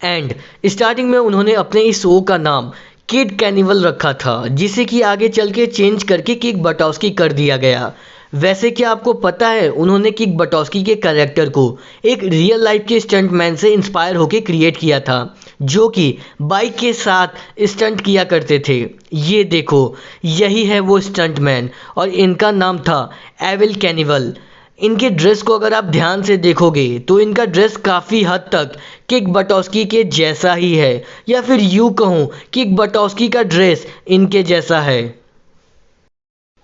एंड स्टार्टिंग में उन्होंने अपने इस शो का नाम किड कैनिवल रखा था, जिसे कि आगे चल के चेंज करके किक बटोस्की कर दिया गया। वैसे क्या आपको पता है, उन्होंने किक बटोस्की के कैरेक्टर को एक रियल लाइफ के स्टंटमैन से इंस्पायर होकर क्रिएट किया था, जो कि बाइक के साथ स्टंट किया करते थे। ये देखो, यही है वो स्टंटमैन और इनका नाम था एविल कैनिवल। इनके ड्रेस को अगर आप ध्यान से देखोगे तो इनका ड्रेस काफ़ी हद तक किक बटोस्की के जैसा ही है, या फिर यूँ कहूँ किक बटोस्की का ड्रेस इनके जैसा है।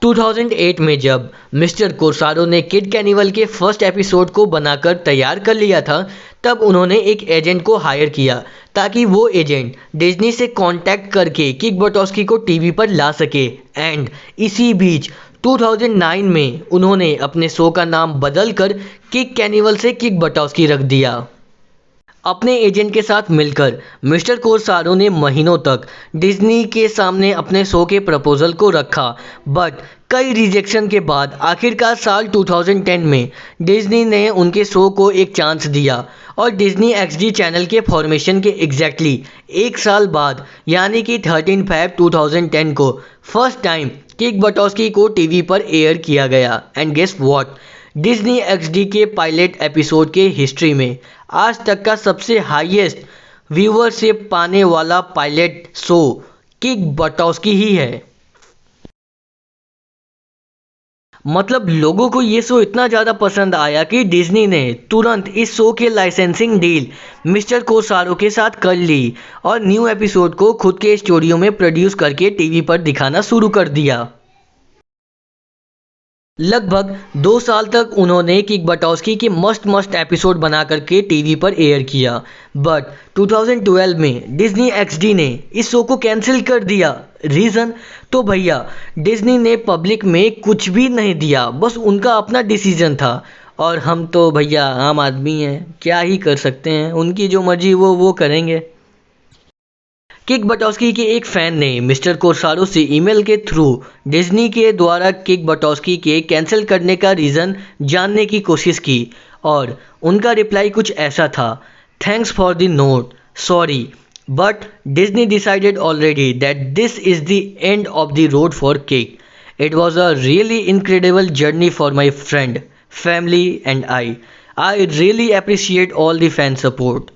2008 में जब मिस्टर कोर्सारो ने किड कैनिवल के फर्स्ट एपिसोड को बनाकर तैयार कर लिया था, तब उन्होंने एक एजेंट को हायर किया ताकि वो एजेंट डिज्नी से कांटेक्ट करके किक बटोस्की को टीवी पर ला सके। एंड इसी बीच 2009 में उन्होंने अपने शो का नाम बदलकर किक कैनिवल से किक बटोस्की रख दिया। अपने एजेंट के साथ मिलकर मिस्टर कोर्सारो ने महीनों तक डिज्नी के सामने अपने शो के प्रपोजल को रखा, बट कई रिजेक्शन के बाद आखिरकार साल 2010 में डिज्नी ने उनके शो को एक चांस दिया और डिज्नी XD चैनल के फॉर्मेशन के एग्जैक्टली एक साल बाद यानी कि 13 फरवरी 2010 को फर्स्ट टाइम किक बटोस्की को टीवी पर एयर किया गया। And guess what, Disney XD के पायलट एपिसोड के हिस्ट्री में आज तक का सबसे हाईएस्ट व्यूवरशिप पाने वाला पायलट शो किक बटोस्की ही है। मतलब लोगों को ये शो इतना ज़्यादा पसंद आया कि डिज्नी ने तुरंत इस शो के लाइसेंसिंग डील मिस्टर कोसारो के साथ कर ली और न्यू एपिसोड को खुद के स्टूडियो में प्रोड्यूस करके टीवी पर दिखाना शुरू कर दिया। लगभग 2 साल तक उन्होंने किक बटॉस्की के मस्त मस्त एपिसोड बना करके टीवी पर एयर किया, बट 2012 में डिज्नी एक्सडी ने इस शो को कैंसिल कर दिया। रीज़न तो भैया डिज्नी ने पब्लिक में कुछ भी नहीं दिया, बस उनका अपना डिसीजन था और हम तो भैया आम आदमी हैं, क्या ही कर सकते हैं, उनकी जो मर्जी वो करेंगे। किक बटॉस्की के एक फ़ैन ने मिस्टर कोसारो से ईमेल के थ्रू डिज्नी के द्वारा किक बटॉस्की के कैंसिल करने का रीज़न जानने की कोशिश की और उनका रिप्लाई कुछ ऐसा था, thanks for the note, sorry but Disney decided already that this is the end of the road for kick. It was a really incredible journey for my friend, family and I really appreciate all the fan support.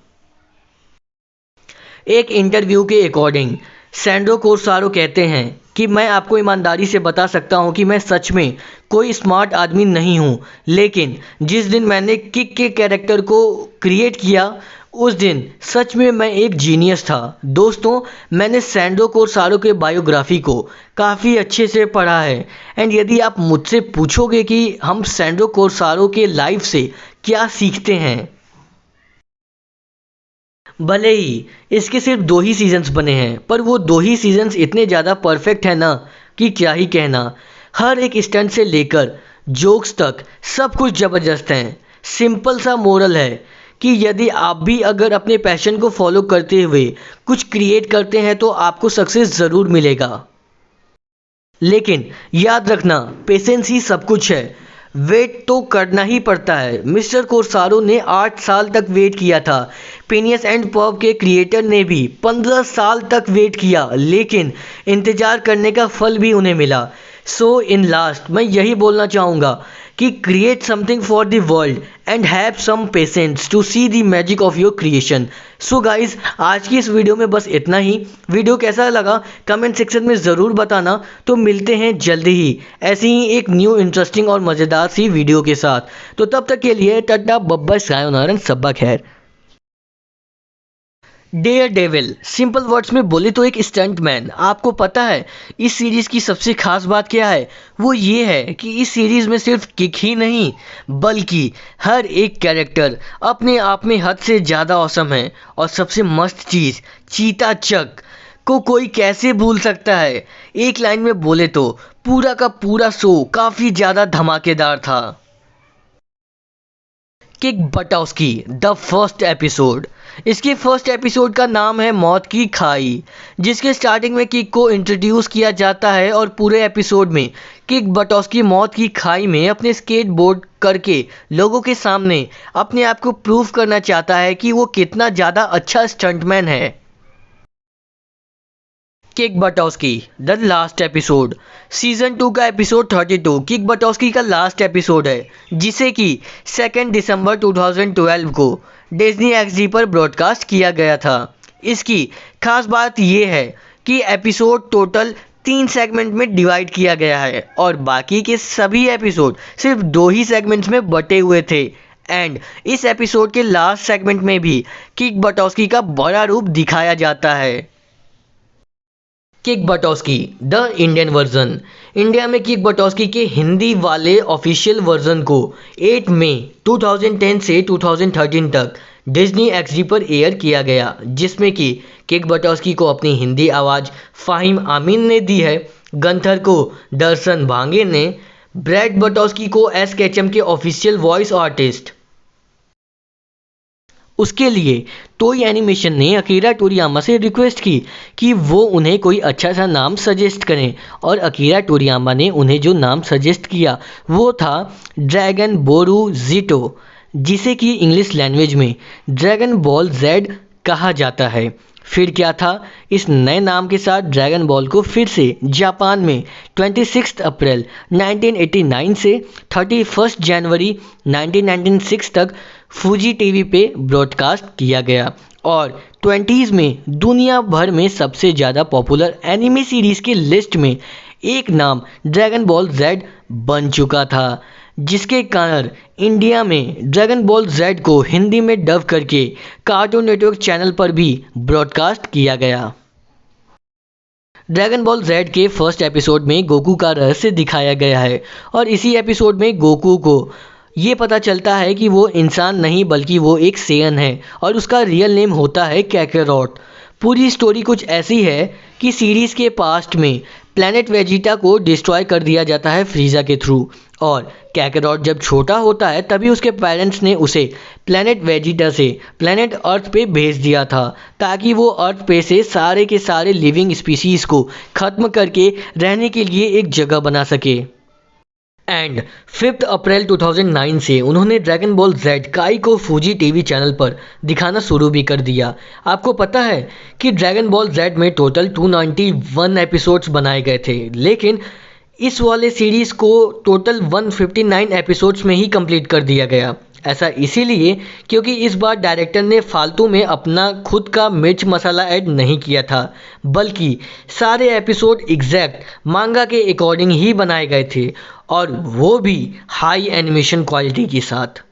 एक इंटरव्यू के अकॉर्डिंग सैंड्रो कोसारो कहते हैं कि मैं आपको ईमानदारी से बता सकता हूं कि मैं सच में कोई स्मार्ट आदमी नहीं हूं, लेकिन जिस दिन मैंने किक के कैरेक्टर को क्रिएट किया उस दिन सच में मैं एक जीनियस था। दोस्तों, मैंने सैंड्रो कोसारो के बायोग्राफी को काफ़ी अच्छे से पढ़ा है एंड यदि आप मुझसे पूछोगे कि हम सैंड्रो कोसारो के लाइफ से क्या सीखते हैं, भले ही इसके सिर्फ 2 ही सीजन्स बने हैं पर वो 2 ही सीजन्स इतने ज़्यादा परफेक्ट है ना कि क्या ही कहना। हर एक स्टंट से लेकर जोक्स तक सब कुछ ज़बरदस्त हैं। सिंपल सा मोरल है कि यदि आप भी अगर अपने पैशन को फॉलो करते हुए कुछ क्रिएट करते हैं तो आपको सक्सेस ज़रूर मिलेगा, लेकिन याद रखना पेशेंस ही सब कुछ है, वेट तो करना ही पड़ता है। मिस्टर कोसारो ने 8 साल तक वेट किया था, फिनियस एंड पर्ब के क्रिएटर ने भी 15 साल तक वेट किया, लेकिन इंतज़ार करने का फल भी उन्हें मिला। सो इन लास्ट मैं यही बोलना चाहूँगा कि create something for the world and have some patience to see the magic of your creation. So guys, आज की इस वीडियो में बस इतना ही। वीडियो कैसा लगा कमेंट सेक्शन में ज़रूर बताना। तो मिलते हैं जल्दी ही ऐसी ही एक न्यू इंटरेस्टिंग और मज़ेदार सी वीडियो के साथ। तो तब तक के लिए टाटा बब्बा सायोनारा सब्बा खैर। डेयर डेविल, सिंपल वर्ड्स में बोले तो एक स्टंटमैन। आपको पता है इस सीरीज़ की सबसे खास बात क्या है? वो ये है कि इस सीरीज़ में सिर्फ किक ही नहीं बल्कि हर एक कैरेक्टर अपने आप में हद से ज़्यादा औसम है। और सबसे मस्त चीज़, चीता चक को कोई कैसे भूल सकता है? एक लाइन में बोले तो पूरा का पूरा शो काफ़ी ज़्यादा धमाकेदार था। Kick Buttowski the first episode. इसके फर्स्ट एपिसोड का नाम है मौत की खाई, जिसके स्टार्टिंग में किक को इंट्रोड्यूस किया जाता है और पूरे एपिसोड में किक बटॉस्की मौत की खाई में अपने स्केटबोर्ड करके लोगों के सामने अपने आप को प्रूव करना चाहता है कि वो कितना ज़्यादा अच्छा स्टंटमैन है। Kick Buttowski the last episode season 2 का एपिसोड 32 किक बटॉस्की का लास्ट एपिसोड है, जिसे कि 2 दिसंबर 2012 को डिज्नी एक्सडी पर ब्रॉडकास्ट किया गया था। इसकी खास बात यह है कि एपिसोड टोटल 3 सेगमेंट में डिवाइड किया गया है और बाकी के सभी एपिसोड सिर्फ 2 ही सेगमेंट्स में बटे हुए थे। एंड इस एपिसोड के लास्ट सेगमेंट में भी किक बटॉस्की का बड़ा रूप दिखाया जाता है। Kick Buttowski the Indian version. India में किक बटॉस्की के हिंदी वाले ऑफिशियल वर्जन को 8 मई 2010 से 2013 तक डिज्नी एक्सडी पर एयर किया गया, जिसमें कि किक बटॉस्की को अपनी हिंदी आवाज़ फ़ाहिम आमीन ने दी है, गंथर को दर्शन भांगे ने, ब्रैड बटॉस्की को एस केचम के ऑफिशियल वॉइस आर्टिस्ट। उसके लिए टोई एनिमेशन ने अकीरा टोरियामा से रिक्वेस्ट की कि वो उन्हें कोई अच्छा सा नाम सजेस्ट करें और अकीरा टोरियामा ने उन्हें जो नाम सजेस्ट किया वो था ड्रैगन बोरू जीटो, जिसे कि इंग्लिश लैंग्वेज में ड्रैगन बॉल जेड कहा जाता है। फिर क्या था, इस नए नाम के साथ ड्रैगन बॉल को फिर से जापान में 26 अप्रैल 1989 से 31 जनवरी 1996 तक फूजी टीवी पे ब्रॉडकास्ट किया गया और 20s में दुनिया भर में सबसे ज़्यादा पॉपुलर एनिमे सीरीज़ की लिस्ट में एक नाम ड्रैगन बॉल जेड बन चुका था, जिसके कारण इंडिया में ड्रैगन बॉल जेड को हिंदी में डब करके कार्टून नेटवर्क चैनल पर भी ब्रॉडकास्ट किया गया। ड्रैगन बॉल जेड के फर्स्ट एपिसोड में गोकू का रहस्य दिखाया गया है और इसी एपिसोड में गोकू को ये पता चलता है कि वो इंसान नहीं बल्कि वो एक सेयन है और उसका रियल नेम होता है कैकरोट। पूरी स्टोरी कुछ ऐसी है कि सीरीज़ के पास्ट में प्लैनेट वेजिटा को डिस्ट्रॉय कर दिया जाता है फ्रीज़ा के थ्रू, और कैकरोट जब छोटा होता है तभी उसके पेरेंट्स ने उसे प्लैनेट वेजिटा से प्लैनेट अर्थ पे भेज दिया था ताकि वो अर्थ पे से सारे के सारे लिविंग स्पीसीज़ को ख़त्म करके रहने के लिए एक जगह बना सके। एंड 5 अप्रैल 2009 से उन्होंने ड्रैगन बॉल जेड काई को फूजी टीवी चैनल पर दिखाना शुरू भी कर दिया। आपको पता है कि ड्रैगन बॉल जेड में टोटल 291 एपिसोड्स बनाए गए थे, लेकिन इस वाले सीरीज़ को टोटल 159 एपिसोड्स में ही कंप्लीट कर दिया गया। ऐसा इसीलिए क्योंकि इस बार डायरेक्टर ने फालतू में अपना खुद का मिर्च मसाला ऐड नहीं किया था, बल्कि सारे एपिसोड एग्जैक्ट मांगा के अकॉर्डिंग ही बनाए गए थे और वो भी हाई एनिमेशन क्वालिटी के साथ।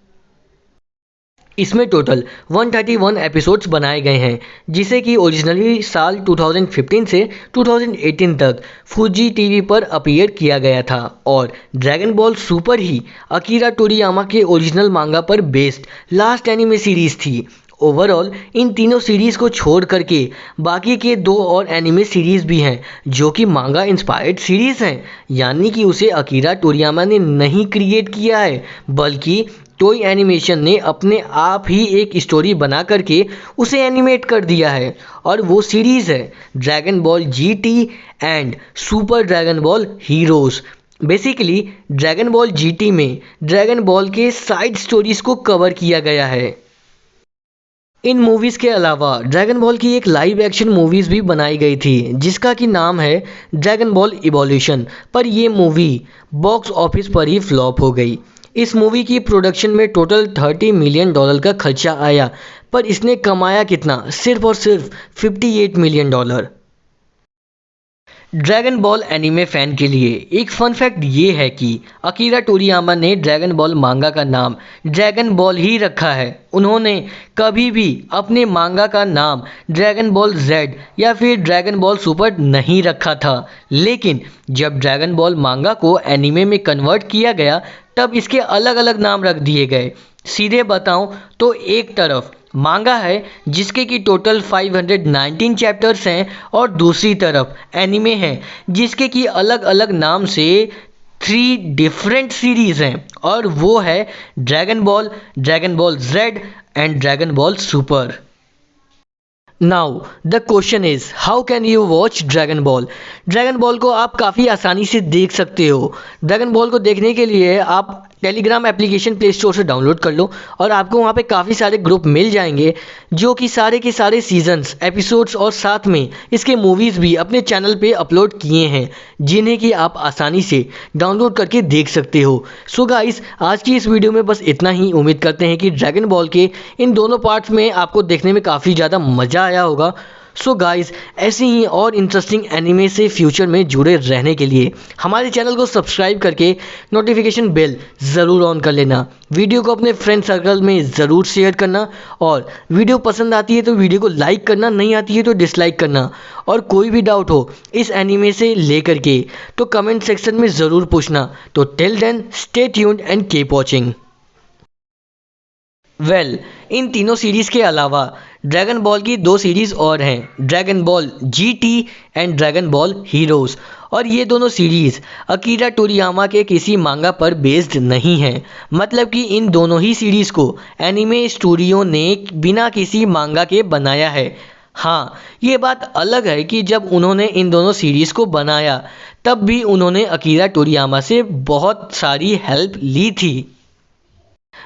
इसमें टोटल 131 एपिसोड्स बनाए गए हैं, जिसे कि ओरिजिनली साल 2015 से 2018 तक फूजी टीवी पर अपीयर किया गया था और ड्रैगन बॉल सुपर ही अकीरा टोरियामा के ओरिजिनल मांगा पर बेस्ड लास्ट एनिमे सीरीज़ थी। ओवरऑल इन तीनों सीरीज़ को छोड़ करके बाकी के 2 और एनिमे सीरीज़ भी हैं जो कि मांगा इंस्पायर्ड सीरीज़ हैं, यानी कि उसे अकीरा टोरियामा ने नहीं क्रिएट किया है बल्कि टोई एनिमेशन ने अपने आप ही एक स्टोरी बना करके उसे एनिमेट कर दिया है, और वो सीरीज़ है dragon ball GT and super dragon ball heroes. Basically dragon ball GT में ड्रैगन बॉल के साइड स्टोरीज़ को कवर किया गया है। इन मूवीज़ के अलावा ड्रैगन बॉल की एक लाइव एक्शन मूवीज़ भी बनाई गई थी जिसका कि नाम है ड्रैगन बॉल इवोल्यूशन, पर ये मूवी बॉक्स ऑफिस पर ही फ्लॉप हो गई। इस मूवी की प्रोडक्शन में टोटल $30 मिलियन का खर्चा आया, पर इसने कमाया कितना? सिर्फ और सिर्फ $58 million. Dragon ball anime fan के लिए एक फ़न फैक्ट ये है कि अकीरा टोरियामा ने ड्रैगन बॉल मांगा का नाम ड्रैगन बॉल ही रखा है। उन्होंने कभी भी अपने मांगा का नाम ड्रैगन बॉल जेड या फिर ड्रैगन बॉल सुपर नहीं रखा था, लेकिन जब ड्रैगन बॉल मांगा को एनीमे में कन्वर्ट किया गया तब इसके अलग अलग नाम रख दिए गए। सीधे बताऊं तो एक तरफ मांगा है जिसके कि टोटल 519 चैप्टर्स हैं और दूसरी तरफ एनिमे है जिसके कि अलग अलग नाम से 3 डिफरेंट सीरीज़ हैं, और वो है dragon Ball Z and dragon ball super. Now the question is how can you watch dragon ball. Dragon ball को आप काफ़ी आसानी से देख सकते हो। ड्रैगन बॉल को देखने के लिए आप टेलीग्राम एप्लीकेशन प्ले स्टोर से डाउनलोड कर लो और आपको वहाँ पे काफ़ी सारे ग्रुप मिल जाएंगे जो कि सारे के सारे सीजन्स, एपिसोड्स और साथ में इसके मूवीज़ भी अपने चैनल पे अपलोड किए हैं जिन्हें कि आप आसानी से डाउनलोड करके देख सकते हो। सो गाइस, आज की इस वीडियो में बस इतना ही। उम्मीद करते हैं कि ड्रैगन बॉल के इन दोनों पार्ट्स में आपको देखने में काफ़ी ज़्यादा मज़ा आया होगा। सो गाइस, ऐसे ही और इंटरेस्टिंग एनिमे से फ्यूचर में जुड़े रहने के लिए हमारे चैनल को सब्सक्राइब करके नोटिफिकेशन बेल ज़रूर ऑन कर लेना। वीडियो को अपने फ्रेंड सर्कल में ज़रूर शेयर करना, और वीडियो पसंद आती है तो वीडियो को लाइक करना, नहीं आती है तो डिसलाइक करना। और कोई भी डाउट हो इस एनिमे से लेकर के तो कमेंट सेक्शन में ज़रूर पूछना। तो till then stay tuned and keep watching. इन तीनों सीरीज़ के अलावा ड्रैगन बॉल की 2 सीरीज़ और हैं, dragon ball GT and dragon ball heroes, और ये दोनों सीरीज़ अकीरा टोरियामा के किसी मांगा पर बेस्ड नहीं हैं। मतलब कि इन दोनों ही सीरीज़ को एनिमे स्टूडियो ने बिना किसी मांगा के बनाया है। हाँ, ये बात अलग है कि जब उन्होंने इन दोनों सीरीज़ को बनाया तब भी उन्होंने अकीरा टोरियामा से बहुत सारी हेल्प ली थी।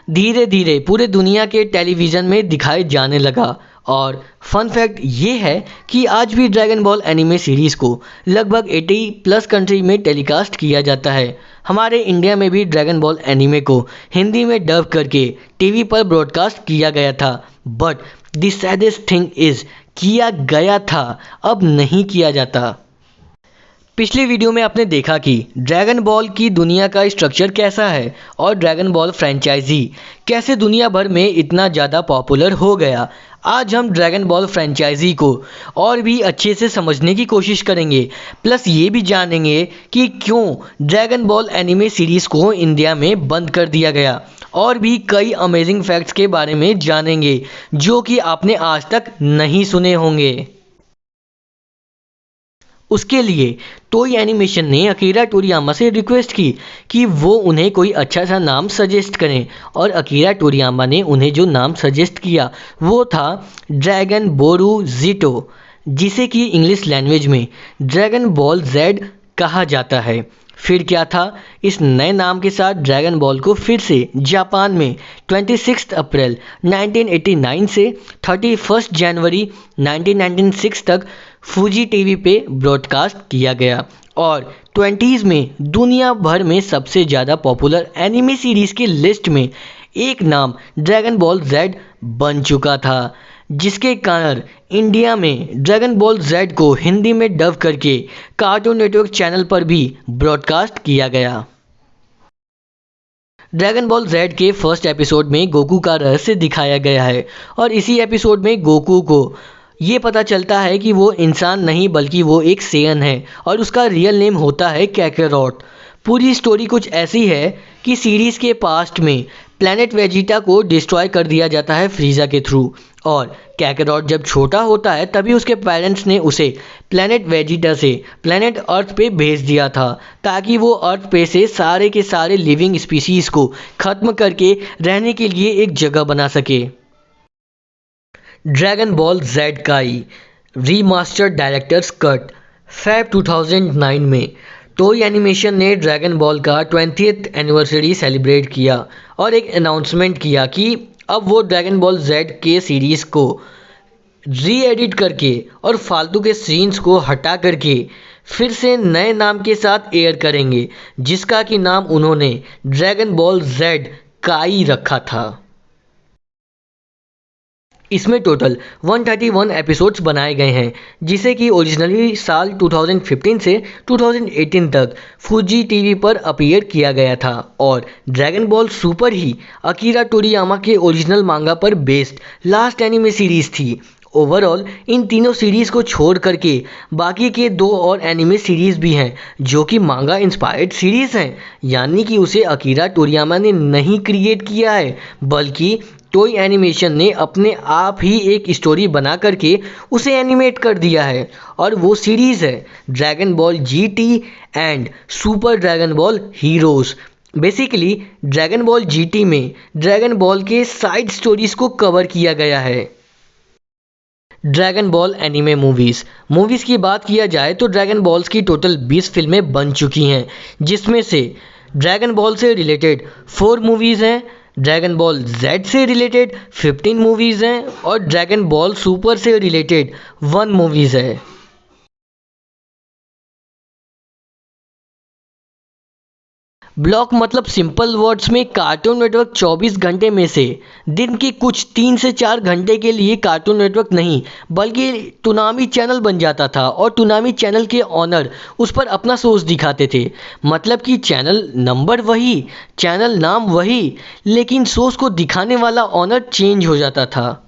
धीरे धीरे पूरे दुनिया के टेलीविज़न में दिखाए जाने लगा, और फन फैक्ट ये है कि आज भी ड्रैगन बॉल एनिमे सीरीज़ को लगभग 80+ कंट्री में टेलीकास्ट किया जाता है। हमारे इंडिया में भी ड्रैगन बॉल एनिमे को हिंदी में डब करके टीवी पर ब्रॉडकास्ट किया गया था, but the saddest thing is किया गया था, अब नहीं किया जाता। पिछले वीडियो में आपने देखा कि ड्रैगन बॉल की दुनिया का स्ट्रक्चर कैसा है और ड्रैगन बॉल फ्रेंचाइजी कैसे दुनिया भर में इतना ज़्यादा पॉपुलर हो गया। आज हम ड्रैगन बॉल फ्रेंचाइजी को और भी अच्छे से समझने की कोशिश करेंगे, प्लस ये भी जानेंगे कि क्यों ड्रैगन बॉल एनिमे सीरीज़ को इंडिया में बंद कर दिया गया, और भी कई अमेजिंग फैक्ट्स के बारे में जानेंगे जो कि आपने आज तक नहीं सुने होंगे। उसके लिए टोई एनिमेशन ने अकीरा टोरियामा से रिक्वेस्ट की कि वो उन्हें कोई अच्छा सा नाम सजेस्ट करें, और अकीरा टोरियामा ने उन्हें जो नाम सजेस्ट किया वो था ड्रैगन बोरू जीटो, जिसे कि इंग्लिश लैंग्वेज में ड्रैगन बॉल जेड कहा जाता है। फिर क्या था, इस नए नाम के साथ ड्रैगन बॉल को फिर से जापान में 26 अप्रैल 1989 से 31 जनवरी 1996 तक फूजी टीवी पे ब्रॉडकास्ट किया गया, और 20s में दुनिया भर में सबसे ज़्यादा पॉपुलर एनिमे सीरीज़ की लिस्ट में एक नाम ड्रैगन बॉल जेड बन चुका था, जिसके कारण इंडिया में ड्रैगन बॉल जेड को हिंदी में डब करके कार्टून नेटवर्क चैनल पर भी ब्रॉडकास्ट किया गया। ड्रैगन बॉल जेड के फर्स्ट एपिसोड में गोकू का रहस्य दिखाया गया है, और इसी एपिसोड में गोकू को ये पता चलता है कि वो इंसान नहीं बल्कि वो एक सेयन है, और उसका रियल नेम होता है कैकेरॉट। पूरी स्टोरी कुछ ऐसी है कि सीरीज़ के पास्ट में प्लैनेट वेजिटा को डिस्ट्रॉय कर दिया जाता है फ्रीज़ा के थ्रू, और कैकेरॉट जब छोटा होता है तभी उसके पेरेंट्स ने उसे प्लैनेट वेजिटा से प्लैनेट अर्थ पे भेज दिया था, ताकि वो अर्थ पे से सारे के सारे लिविंग स्पीसीज़ को ख़त्म करके रहने के लिए एक जगह बना सके। ड्रैगन बॉल जेड काई रीमास्टर्ड डायरेक्टर्स कट फेब 2009 में टोई एनिमेशन ने ड्रैगन बॉल का 20th एनिवर्सरी सेलिब्रेट किया और एक अनाउंसमेंट किया कि अब वो ड्रैगन बॉल जेड के सीरीज़ को री एडिट करके और फालतू के सीन्स को हटा करके फिर से नए नाम के साथ एयर करेंगे, जिसका कि नाम उन्होंने ड्रैगन बॉल जेड काई रखा था। इसमें टोटल 131 एपिसोड्स बनाए गए हैं, जिसे कि ओरिजिनली साल 2015 से 2018 तक फूजी टीवी पर अपीयर किया गया था, और ड्रैगन बॉल सुपर ही अकीरा टोरियामा के ओरिजिनल मांगा पर बेस्ड लास्ट एनिमे सीरीज़ थी। ओवरऑल इन तीनों सीरीज़ को छोड़ करके बाकी के दो और एनिमे सीरीज़ भी हैं जो कि मांगा इंस्पायर्ड सीरीज़ हैं, यानी कि उसे अकीरा टोरियामा ने नहीं क्रिएट किया है बल्कि टोई एनिमेशन ने अपने आप ही एक स्टोरी बना करके उसे एनिमेट कर दिया है, और वो सीरीज़ है dragon ball GT and super dragon ball heroes. Basically dragon ball GT में ड्रैगन बॉल के साइड स्टोरीज़ को कवर किया गया है। ड्रैगन बॉल एनिमे मूवीज़ की बात किया जाए तो ड्रैगन बॉल्स की टोटल 20 फिल्में बन चुकी हैं, जिसमें से ड्रैगन बॉल से रिलेटेड 4 मूवीज़ हैं, ड्रैगन बॉल जेड से रिलेटेड 15 मूवीज़ हैं, और ड्रैगन बॉल सुपर से रिलेटेड 1 मूवीज़ है। ब्लॉक मतलब सिंपल वर्ड्स में कार्टून नेटवर्क 24 घंटे में से दिन के कुछ 3 से 4 घंटे के लिए कार्टून नेटवर्क नहीं बल्कि टूनामी चैनल बन जाता था, और टूनामी चैनल के ऑनर उस पर अपना सोर्स दिखाते थे। मतलब कि चैनल नंबर वही, चैनल नाम वही, लेकिन सोर्स को दिखाने वाला ऑनर चेंज हो जाता था।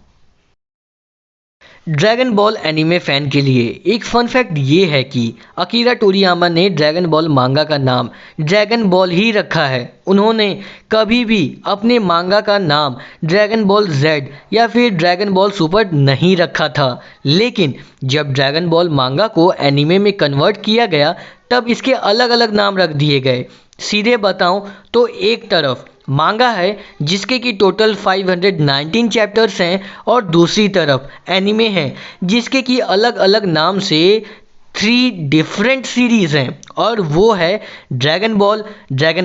ड्रैगन बॉल एनीमे फ़ैन के लिए एक फ़न फैक्ट ये है कि अकीरा टोरियामा ने ड्रैगन बॉल मांगा का नाम ड्रैगन बॉल ही रखा है। उन्होंने कभी भी अपने मांगा का नाम ड्रैगन बॉल जेड या फिर ड्रैगन बॉल सुपर नहीं रखा था, लेकिन जब ड्रैगन बॉल मांगा को एनीमे में कन्वर्ट किया गया तब इसके अलग अलग नाम रख दिए गए। सीधे बताऊं तो एक तरफ मांगा है जिसके कि टोटल 519 चैप्टर्स हैं, और दूसरी तरफ एनीमे है जिसके कि अलग अलग नाम से 3 डिफरेंट सीरीज़ हैं, और वो है dragon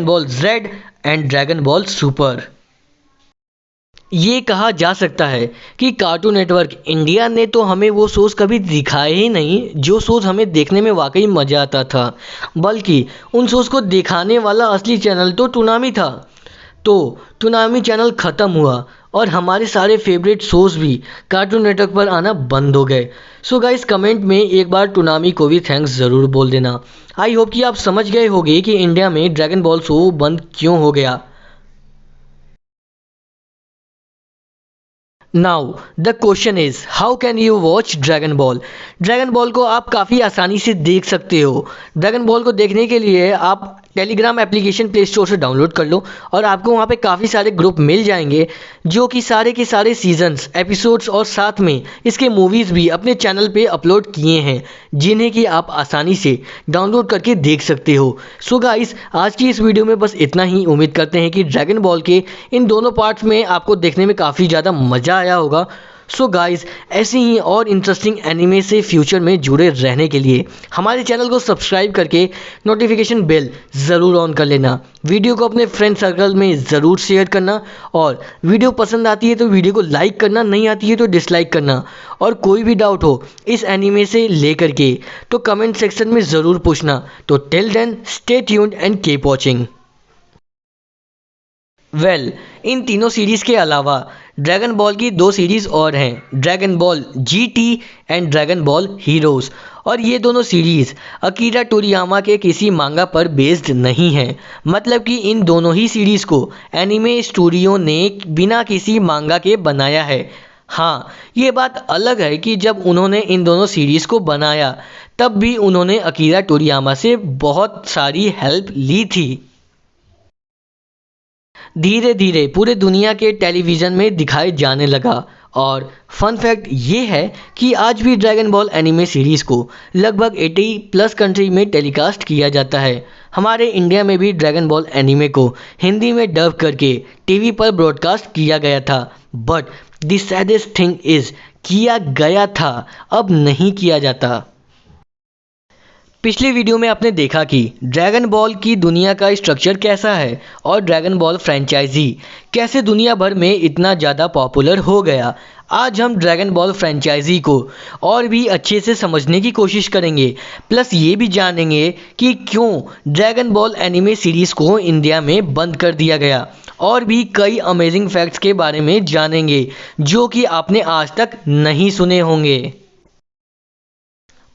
Ball Z and dragon ball super. ये कहा जा सकता है कि कार्टून नेटवर्क इंडिया ने तो हमें वो शोज़ कभी दिखाए ही नहीं जो शोज़ हमें देखने में वाकई मज़ा आता था, बल्कि उन शोज़ को दिखाने वाला असली चैनल तो टूनामी था। तो टूनामी चैनल ख़त्म हुआ, और हमारे सारे फेवरेट शोज़ भी कार्टून नेटवर्क पर आना बंद हो गए। सो गाइस कमेंट में एक बार टूनामी को भी थैंक्स ज़रूर बोल देना। आई होप कि आप समझ गए होंगे कि इंडिया में ड्रैगन बॉल शो बंद क्यों हो गया। Now the question is how can you watch dragon ball. Dragon ball को आप काफ़ी आसानी से देख सकते हो। ड्रैगन बॉल को देखने के लिए आप टेलीग्राम एप्लीकेशन प्ले स्टोर से डाउनलोड कर लो और आपको वहाँ पे काफ़ी सारे ग्रुप मिल जाएंगे जो कि सारे के सारे सीजन्स एपिसोड्स और साथ में इसके मूवीज़ भी अपने चैनल पे अपलोड किए हैं जिन्हें कि आप आसानी से डाउनलोड करके देख सकते हो। सो गाइस आज की इस वीडियो में बस इतना ही। उम्मीद करते हैं कि ड्रैगन बॉल के इन दोनों पार्ट्स में आपको देखने में काफ़ी ज़्यादा मज़ा आया होगा। सो गाइस ऐसे ही और इंटरेस्टिंग एनिमे से फ्यूचर में जुड़े रहने के लिए हमारे चैनल को सब्सक्राइब करके नोटिफिकेशन बेल ज़रूर ऑन कर लेना। वीडियो को अपने फ्रेंड सर्कल में ज़रूर शेयर करना और वीडियो पसंद आती है तो वीडियो को लाइक करना, नहीं आती है तो डिसलाइक करना। और कोई भी डाउट हो इस एनिमे से लेकर के तो कमेंट सेक्शन में ज़रूर पूछना। तो till then stay tuned and keep watching. इन तीनों सीरीज़ के अलावा ड्रैगन बॉल की दो सीरीज़ और हैं, dragon ball GT and dragon ball heroes. और ये दोनों सीरीज़ अकीरा टोरियामा के किसी मांगा पर बेस्ड नहीं है। मतलब कि इन दोनों ही सीरीज़ को एनिमे स्टूडियो ने बिना किसी मांगा के बनाया है। हाँ, ये बात अलग है कि जब उन्होंने इन दोनों सीरीज़ को बनाया तब भी उन्होंने अकीरा टोरियामा से बहुत सारी हेल्प ली थी। धीरे धीरे पूरे दुनिया के टेलीविज़न में दिखाए जाने लगा। और फन फैक्ट ये है कि आज भी ड्रैगन बॉल एनिमे सीरीज़ को लगभग 80+ कंट्री में टेलीकास्ट किया जाता है। हमारे इंडिया में भी ड्रैगन बॉल एनिमे को हिंदी में डब करके टीवी पर ब्रॉडकास्ट किया गया था। But the saddest thing is किया गया था, अब नहीं किया जाता। पिछले वीडियो में आपने देखा कि ड्रैगन बॉल की दुनिया का स्ट्रक्चर कैसा है और ड्रैगन बॉल फ्रेंचाइजी कैसे दुनिया भर में इतना ज़्यादा पॉपुलर हो गया। आज हम ड्रैगन बॉल फ्रेंचाइजी को और भी अच्छे से समझने की कोशिश करेंगे, प्लस ये भी जानेंगे कि क्यों ड्रैगन बॉल एनिमे सीरीज़ को इंडिया में बंद कर दिया गया। और भी कई अमेजिंग फैक्ट्स के बारे में जानेंगे जो कि आपने आज तक नहीं सुने होंगे।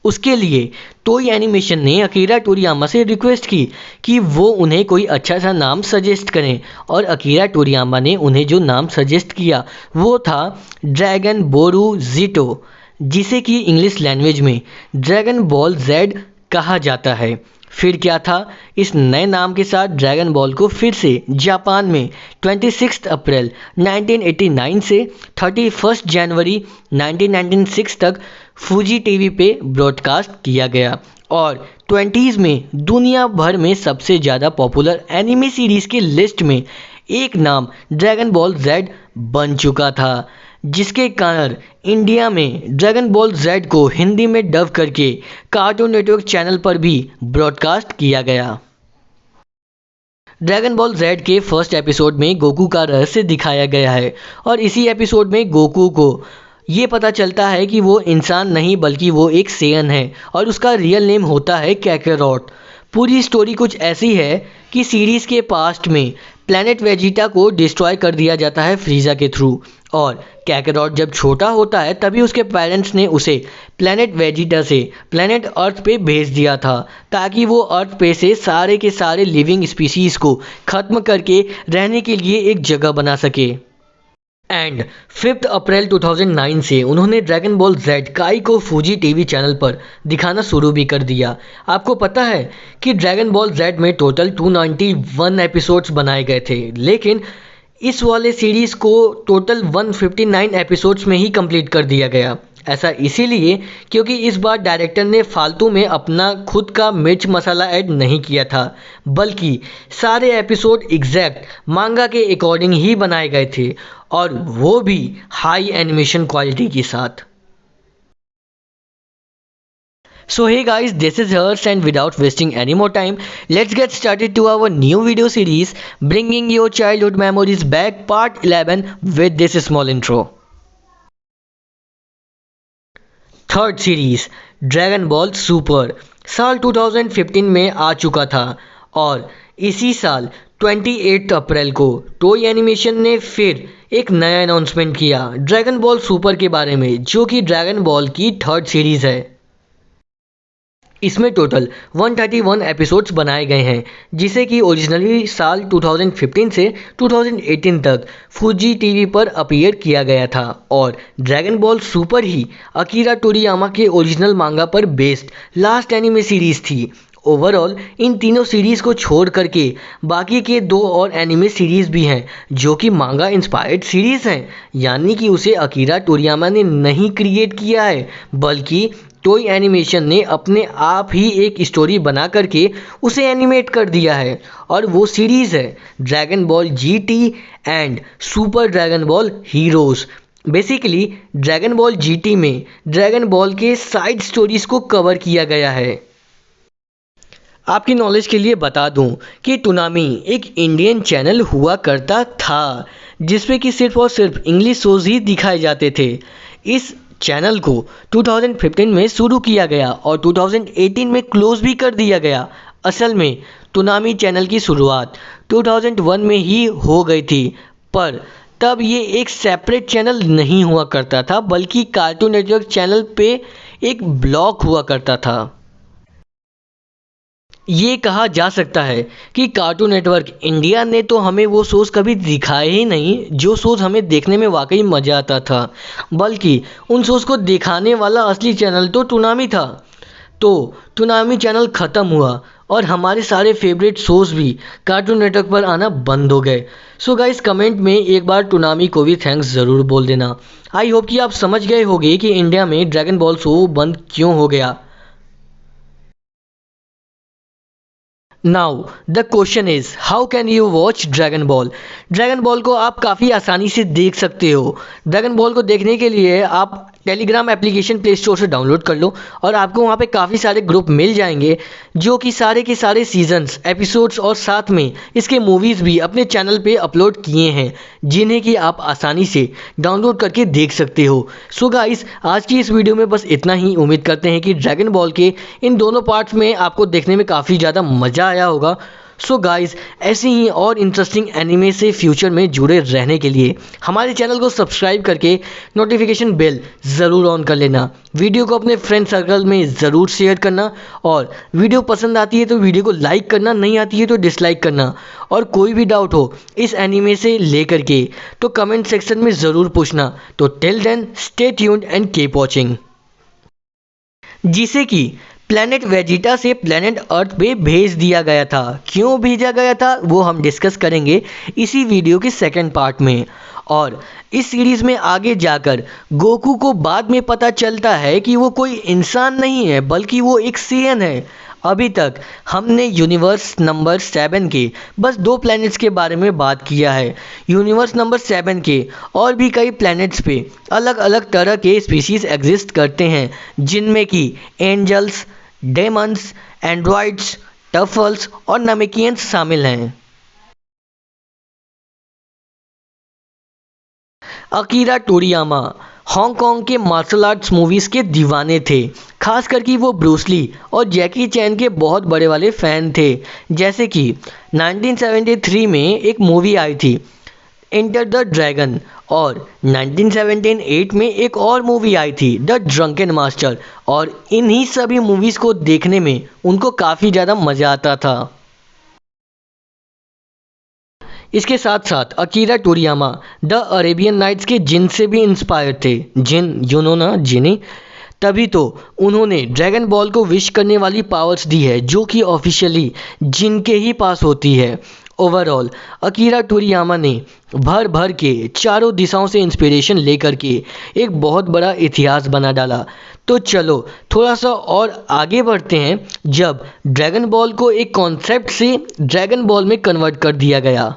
उसके लिए टोई एनिमेशन ने अकीरा टोरियामा से रिक्वेस्ट की कि वो उन्हें कोई अच्छा सा नाम सजेस्ट करें और अकीरा टोरियामा ने उन्हें जो नाम सजेस्ट किया वो था ड्रैगन बोरू जीटो, जिसे कि इंग्लिश लैंग्वेज में ड्रैगन बॉल जेड कहा जाता है। फिर क्या था, इस नए नाम के साथ ड्रैगन बॉल को फिर से जापान में 26 अप्रैल 1989 से 31 जनवरी 1996 तक फूजी टीवी पे ब्रॉडकास्ट किया गया और 20s में दुनिया भर में सबसे ज़्यादा पॉपुलर एनिमे सीरीज़ की लिस्ट में एक नाम ड्रैगन बॉल जेड बन चुका था, जिसके कारण इंडिया में ड्रैगन बॉल जेड को हिंदी में डब करके कार्टून नेटवर्क चैनल पर भी ब्रॉडकास्ट किया गया। ड्रैगन बॉल जेड के फर्स्ट एपिसोड में गोकू का रहस्य दिखाया गया है और इसी एपिसोड में गोकू को ये पता चलता है कि वो इंसान नहीं बल्कि वो एक सेयन है और उसका रियल नेम होता है कैकेरॉट। पूरी स्टोरी कुछ ऐसी है कि सीरीज़ के पास्ट में प्लैनेट वेजिटा को डिस्ट्रॉय कर दिया जाता है फ्रीज़ा के थ्रू और कैकेरॉट जब छोटा होता है तभी उसके पेरेंट्स ने उसे प्लैनेट वेजिटा से प्लैनेट अर्थ पे भेज दिया था ताकि वो अर्थ पे से सारे के सारे लिविंग स्पीसीज़ को ख़त्म करके रहने के लिए एक जगह बना सके। एंड 5 अप्रैल 2009 से उन्होंने ड्रैगन बॉल जेड काई को फूजी टीवी चैनल पर दिखाना शुरू भी कर दिया। आपको पता है कि ड्रैगन बॉल जेड में टोटल 291 एपिसोड्स बनाए गए थे, लेकिन इस वाले सीरीज़ को टोटल 159 एपिसोड्स में ही कंप्लीट कर दिया गया। ऐसा इसीलिए क्योंकि इस बार डायरेक्टर ने फालतू में अपना खुद का मिर्च मसाला ऐड नहीं किया था, बल्कि सारे एपिसोड एग्जैक्ट मांगा के अकॉर्डिंग ही बनाए गए थे और वो भी हाई एनिमेशन क्वालिटी के साथ। So hey guys, this is Hers and without wasting any more time, let's get started to our new video series bringing your childhood memories back part 11 with this small intro. Third series dragon ball super साल 2015 में आ चुका था और इसी साल 28 अप्रैल को टोई एनिमेशन ने फिर एक नया अनाउंसमेंट किया ड्रैगन बॉल सुपर के बारे में, जो कि ड्रैगन बॉल की थर्ड सीरीज़ है। इसमें टोटल 131 एपिसोड्स बनाए गए हैं, जिसे कि ओरिजिनली साल 2015 से 2018 तक फूजी टीवी पर अपीयर किया गया था और ड्रैगन बॉल सुपर ही अकीरा टोरियामा के ओरिजिनल मांगा पर बेस्ड लास्ट एनिमे सीरीज़ थी। ओवरऑल इन तीनों सीरीज़ को छोड़ करके बाकी के 2 और एनिमे सीरीज़ भी हैं जो कि मांगा इंस्पायर्ड सीरीज़ हैं, यानी कि उसे अकीरा टोरियामा ने नहीं क्रिएट किया है बल्कि टोई एनिमेशन ने अपने आप ही एक स्टोरी बना करके उसे एनिमेट कर दिया है और वो सीरीज़ है dragon ball GT and super dragon ball heroes. Basically dragon ball GT में ड्रैगन बॉल के साइड स्टोरीज़ को कवर किया गया है। आपकी नॉलेज के लिए बता दूं कि टूनामी एक इंडियन चैनल हुआ करता था जिसमें कि सिर्फ और सिर्फ इंग्लिश शोज़ ही दिखाए जाते थे। इस चैनल को 2015 में शुरू किया गया और 2018 में क्लोज भी कर दिया गया। असल में टूनामी चैनल की शुरुआत 2001 में ही हो गई थी, पर तब ये एक सेपरेट चैनल नहीं हुआ करता था बल्कि कार्टून नेटवर्क चैनल पे एक ब्लॉक हुआ करता था। ये कहा जा सकता है कि कार्टून नेटवर्क इंडिया ने तो हमें वो शोज़ कभी दिखाए ही नहीं जो शोज़ हमें देखने में वाकई मज़ा आता था, बल्कि उन शोज़ को दिखाने वाला असली चैनल तो टूनामी था। तो टूनामी चैनल ख़त्म हुआ और हमारे सारे फेवरेट शोज़ भी कार्टून नेटवर्क पर आना बंद हो गए। सो गाइस, कमेंट में एक बार टूनामी को भी थैंक्स ज़रूर बोल देना। आई होप कि आप समझ गए होंगे कि इंडिया में ड्रैगन बॉल शो बंद क्यों हो गया। Now the question is how can you watch dragon ball. Dragon ball को आप काफ़ी आसानी से देख सकते हो। ड्रैगन बॉल को देखने के लिए आप टेलीग्राम एप्लीकेशन प्ले स्टोर से डाउनलोड कर लो और आपको वहाँ पे काफ़ी सारे ग्रुप मिल जाएंगे जो कि सारे के सारे सीजन्स, एपिसोड्स और साथ में इसके मूवीज़ भी अपने चैनल पे अपलोड किए हैं जिन्हें कि आप आसानी से डाउनलोड करके देख सकते हो। सो गाइस, आज की इस वीडियो में बस इतना ही। उम्मीद करते हैं कि ड्रैगन बॉल के इन दोनों पार्ट्स में आपको देखने में काफ़ी ज़्यादा मज़ा आया होगा। सो गाइस, ऐसे ही और इंटरेस्टिंग एनिमे से फ्यूचर में जुड़े रहने के लिए हमारे चैनल को सब्सक्राइब करके नोटिफिकेशन बेल ज़रूर ऑन कर लेना। वीडियो को अपने फ्रेंड सर्कल में ज़रूर शेयर करना और वीडियो पसंद आती है तो वीडियो को लाइक करना, नहीं आती है तो डिसलाइक करना। और कोई भी डाउट हो इस एनिमे से लेकर के तो कमेंट सेक्शन में ज़रूर पूछना। तो till then stay tuned and keep watching. जिसे कि प्लैनेट वेजिटा से प्लैनेट अर्थ पे भेज दिया गया था। क्यों भेजा गया था वो हम डिस्कस करेंगे इसी वीडियो के सेकंड पार्ट में। और इस सीरीज़ में आगे जाकर गोकू को बाद में पता चलता है कि वो कोई इंसान नहीं है बल्कि वो एक सेयन है। अभी तक हमने यूनिवर्स नंबर 7 के बस 2 प्लैनेट्स के बारे में बात किया है। यूनिवर्स नंबर 7 के और भी कई प्लैनेट्स पे अलग अलग तरह के स्पीशीज़ एग्जिस्ट करते हैं जिनमें कि एंजल्स, डेमन्स, एंड्रॉइड्स, टफल्स और नमेकियंस शामिल हैं। अकीरा टोरियामा हांगकांग के मार्शल आर्ट्स मूवीज़ के दीवाने थे, खास करके वो ब्रूस ली और जैकी चैन के बहुत बड़े वाले फ़ैन थे। जैसे कि 1973 में एक मूवी आई थी एंटर द ड्रैगन और 1978 में एक और मूवी आई थी द ड्रंकन मास्टर, और इन्हीं सभी मूवीज़ को देखने में उनको काफ़ी ज़्यादा मज़ा आता था। इसके साथ साथ अकीरा टोरियामा द अरेबियन नाइट्स के जिन से भी इंस्पायर थे। जिन, यू नो ना, जिनी। तभी तो उन्होंने ड्रैगन बॉल को विश करने वाली पावर्स दी है जो कि ऑफिशियली जिन के ही पास होती है। ओवरऑल अकीरा टोरियामा ने भर भर के चारों दिशाओं से इंस्पिरेशन लेकर के एक बहुत बड़ा इतिहास बना डाला। तो चलो थोड़ा सा और आगे बढ़ते हैं, जब ड्रैगन बॉल को एक कॉन्सेप्ट से ड्रैगन बॉल में कन्वर्ट कर दिया गया।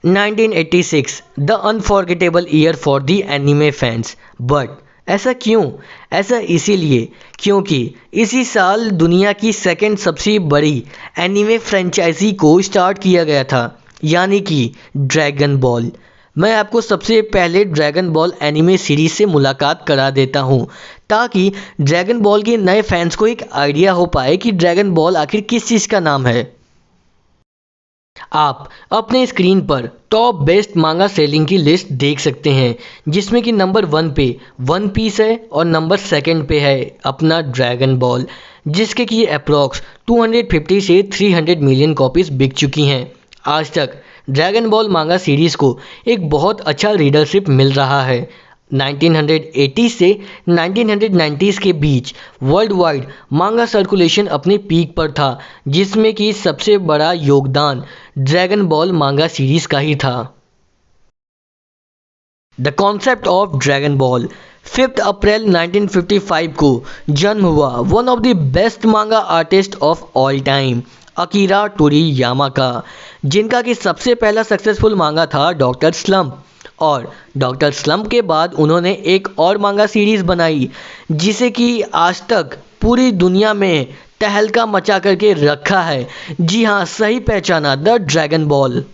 1986 the unforgettable year for the anime fans. But ऐसा क्यों? ऐसा इसीलिए क्योंकि इसी साल दुनिया की सेकंड सबसे बड़ी एनिमे फ्रेंचाइजी को स्टार्ट किया गया था, यानी कि ड्रैगन बॉल। मैं आपको सबसे पहले ड्रैगन बॉल एनिमे सीरीज से मुलाकात करा देता हूँ ताकि ड्रैगन बॉल के नए फैंस को एक आइडिया हो पाए कि ड्रैगन बॉल आखिर किस चीज़ का नाम है। आप अपने स्क्रीन पर टॉप बेस्ट मांगा सेलिंग की लिस्ट देख सकते हैं, जिसमें कि नंबर 1 पे वन पीस है और नंबर 2 पे है अपना ड्रैगन बॉल, जिसके कि अप्रॉक्स 250 से 300 मिलियन कॉपीज बिक चुकी हैं। आज तक ड्रैगन बॉल मांगा सीरीज़ को एक बहुत अच्छा रीडरशिप मिल रहा है। 1980 से 1990s के बीच वर्ल्ड वाइड मांगा सर्कुलेशन अपने पीक पर था, जिसमें कि सबसे बड़ा योगदान ड्रैगन बॉल मांगा सीरीज का ही था। The concept of Dragon Ball 5 अप्रैल 1955 को जन्म हुआ one of the best manga artist of all time Akira Toriyama का, जिनका कि सबसे पहला सक्सेसफुल मांगा था डॉक्टर स्लम्प। और डॉक्टर स्लम्प के बाद उन्होंने एक और मांगा सीरीज बनाई, जिसे कि आज तक पूरी दुनिया में तहलका मचा करके रखा है। जी हाँ, सही पहचाना, द ड्रैगन बॉल।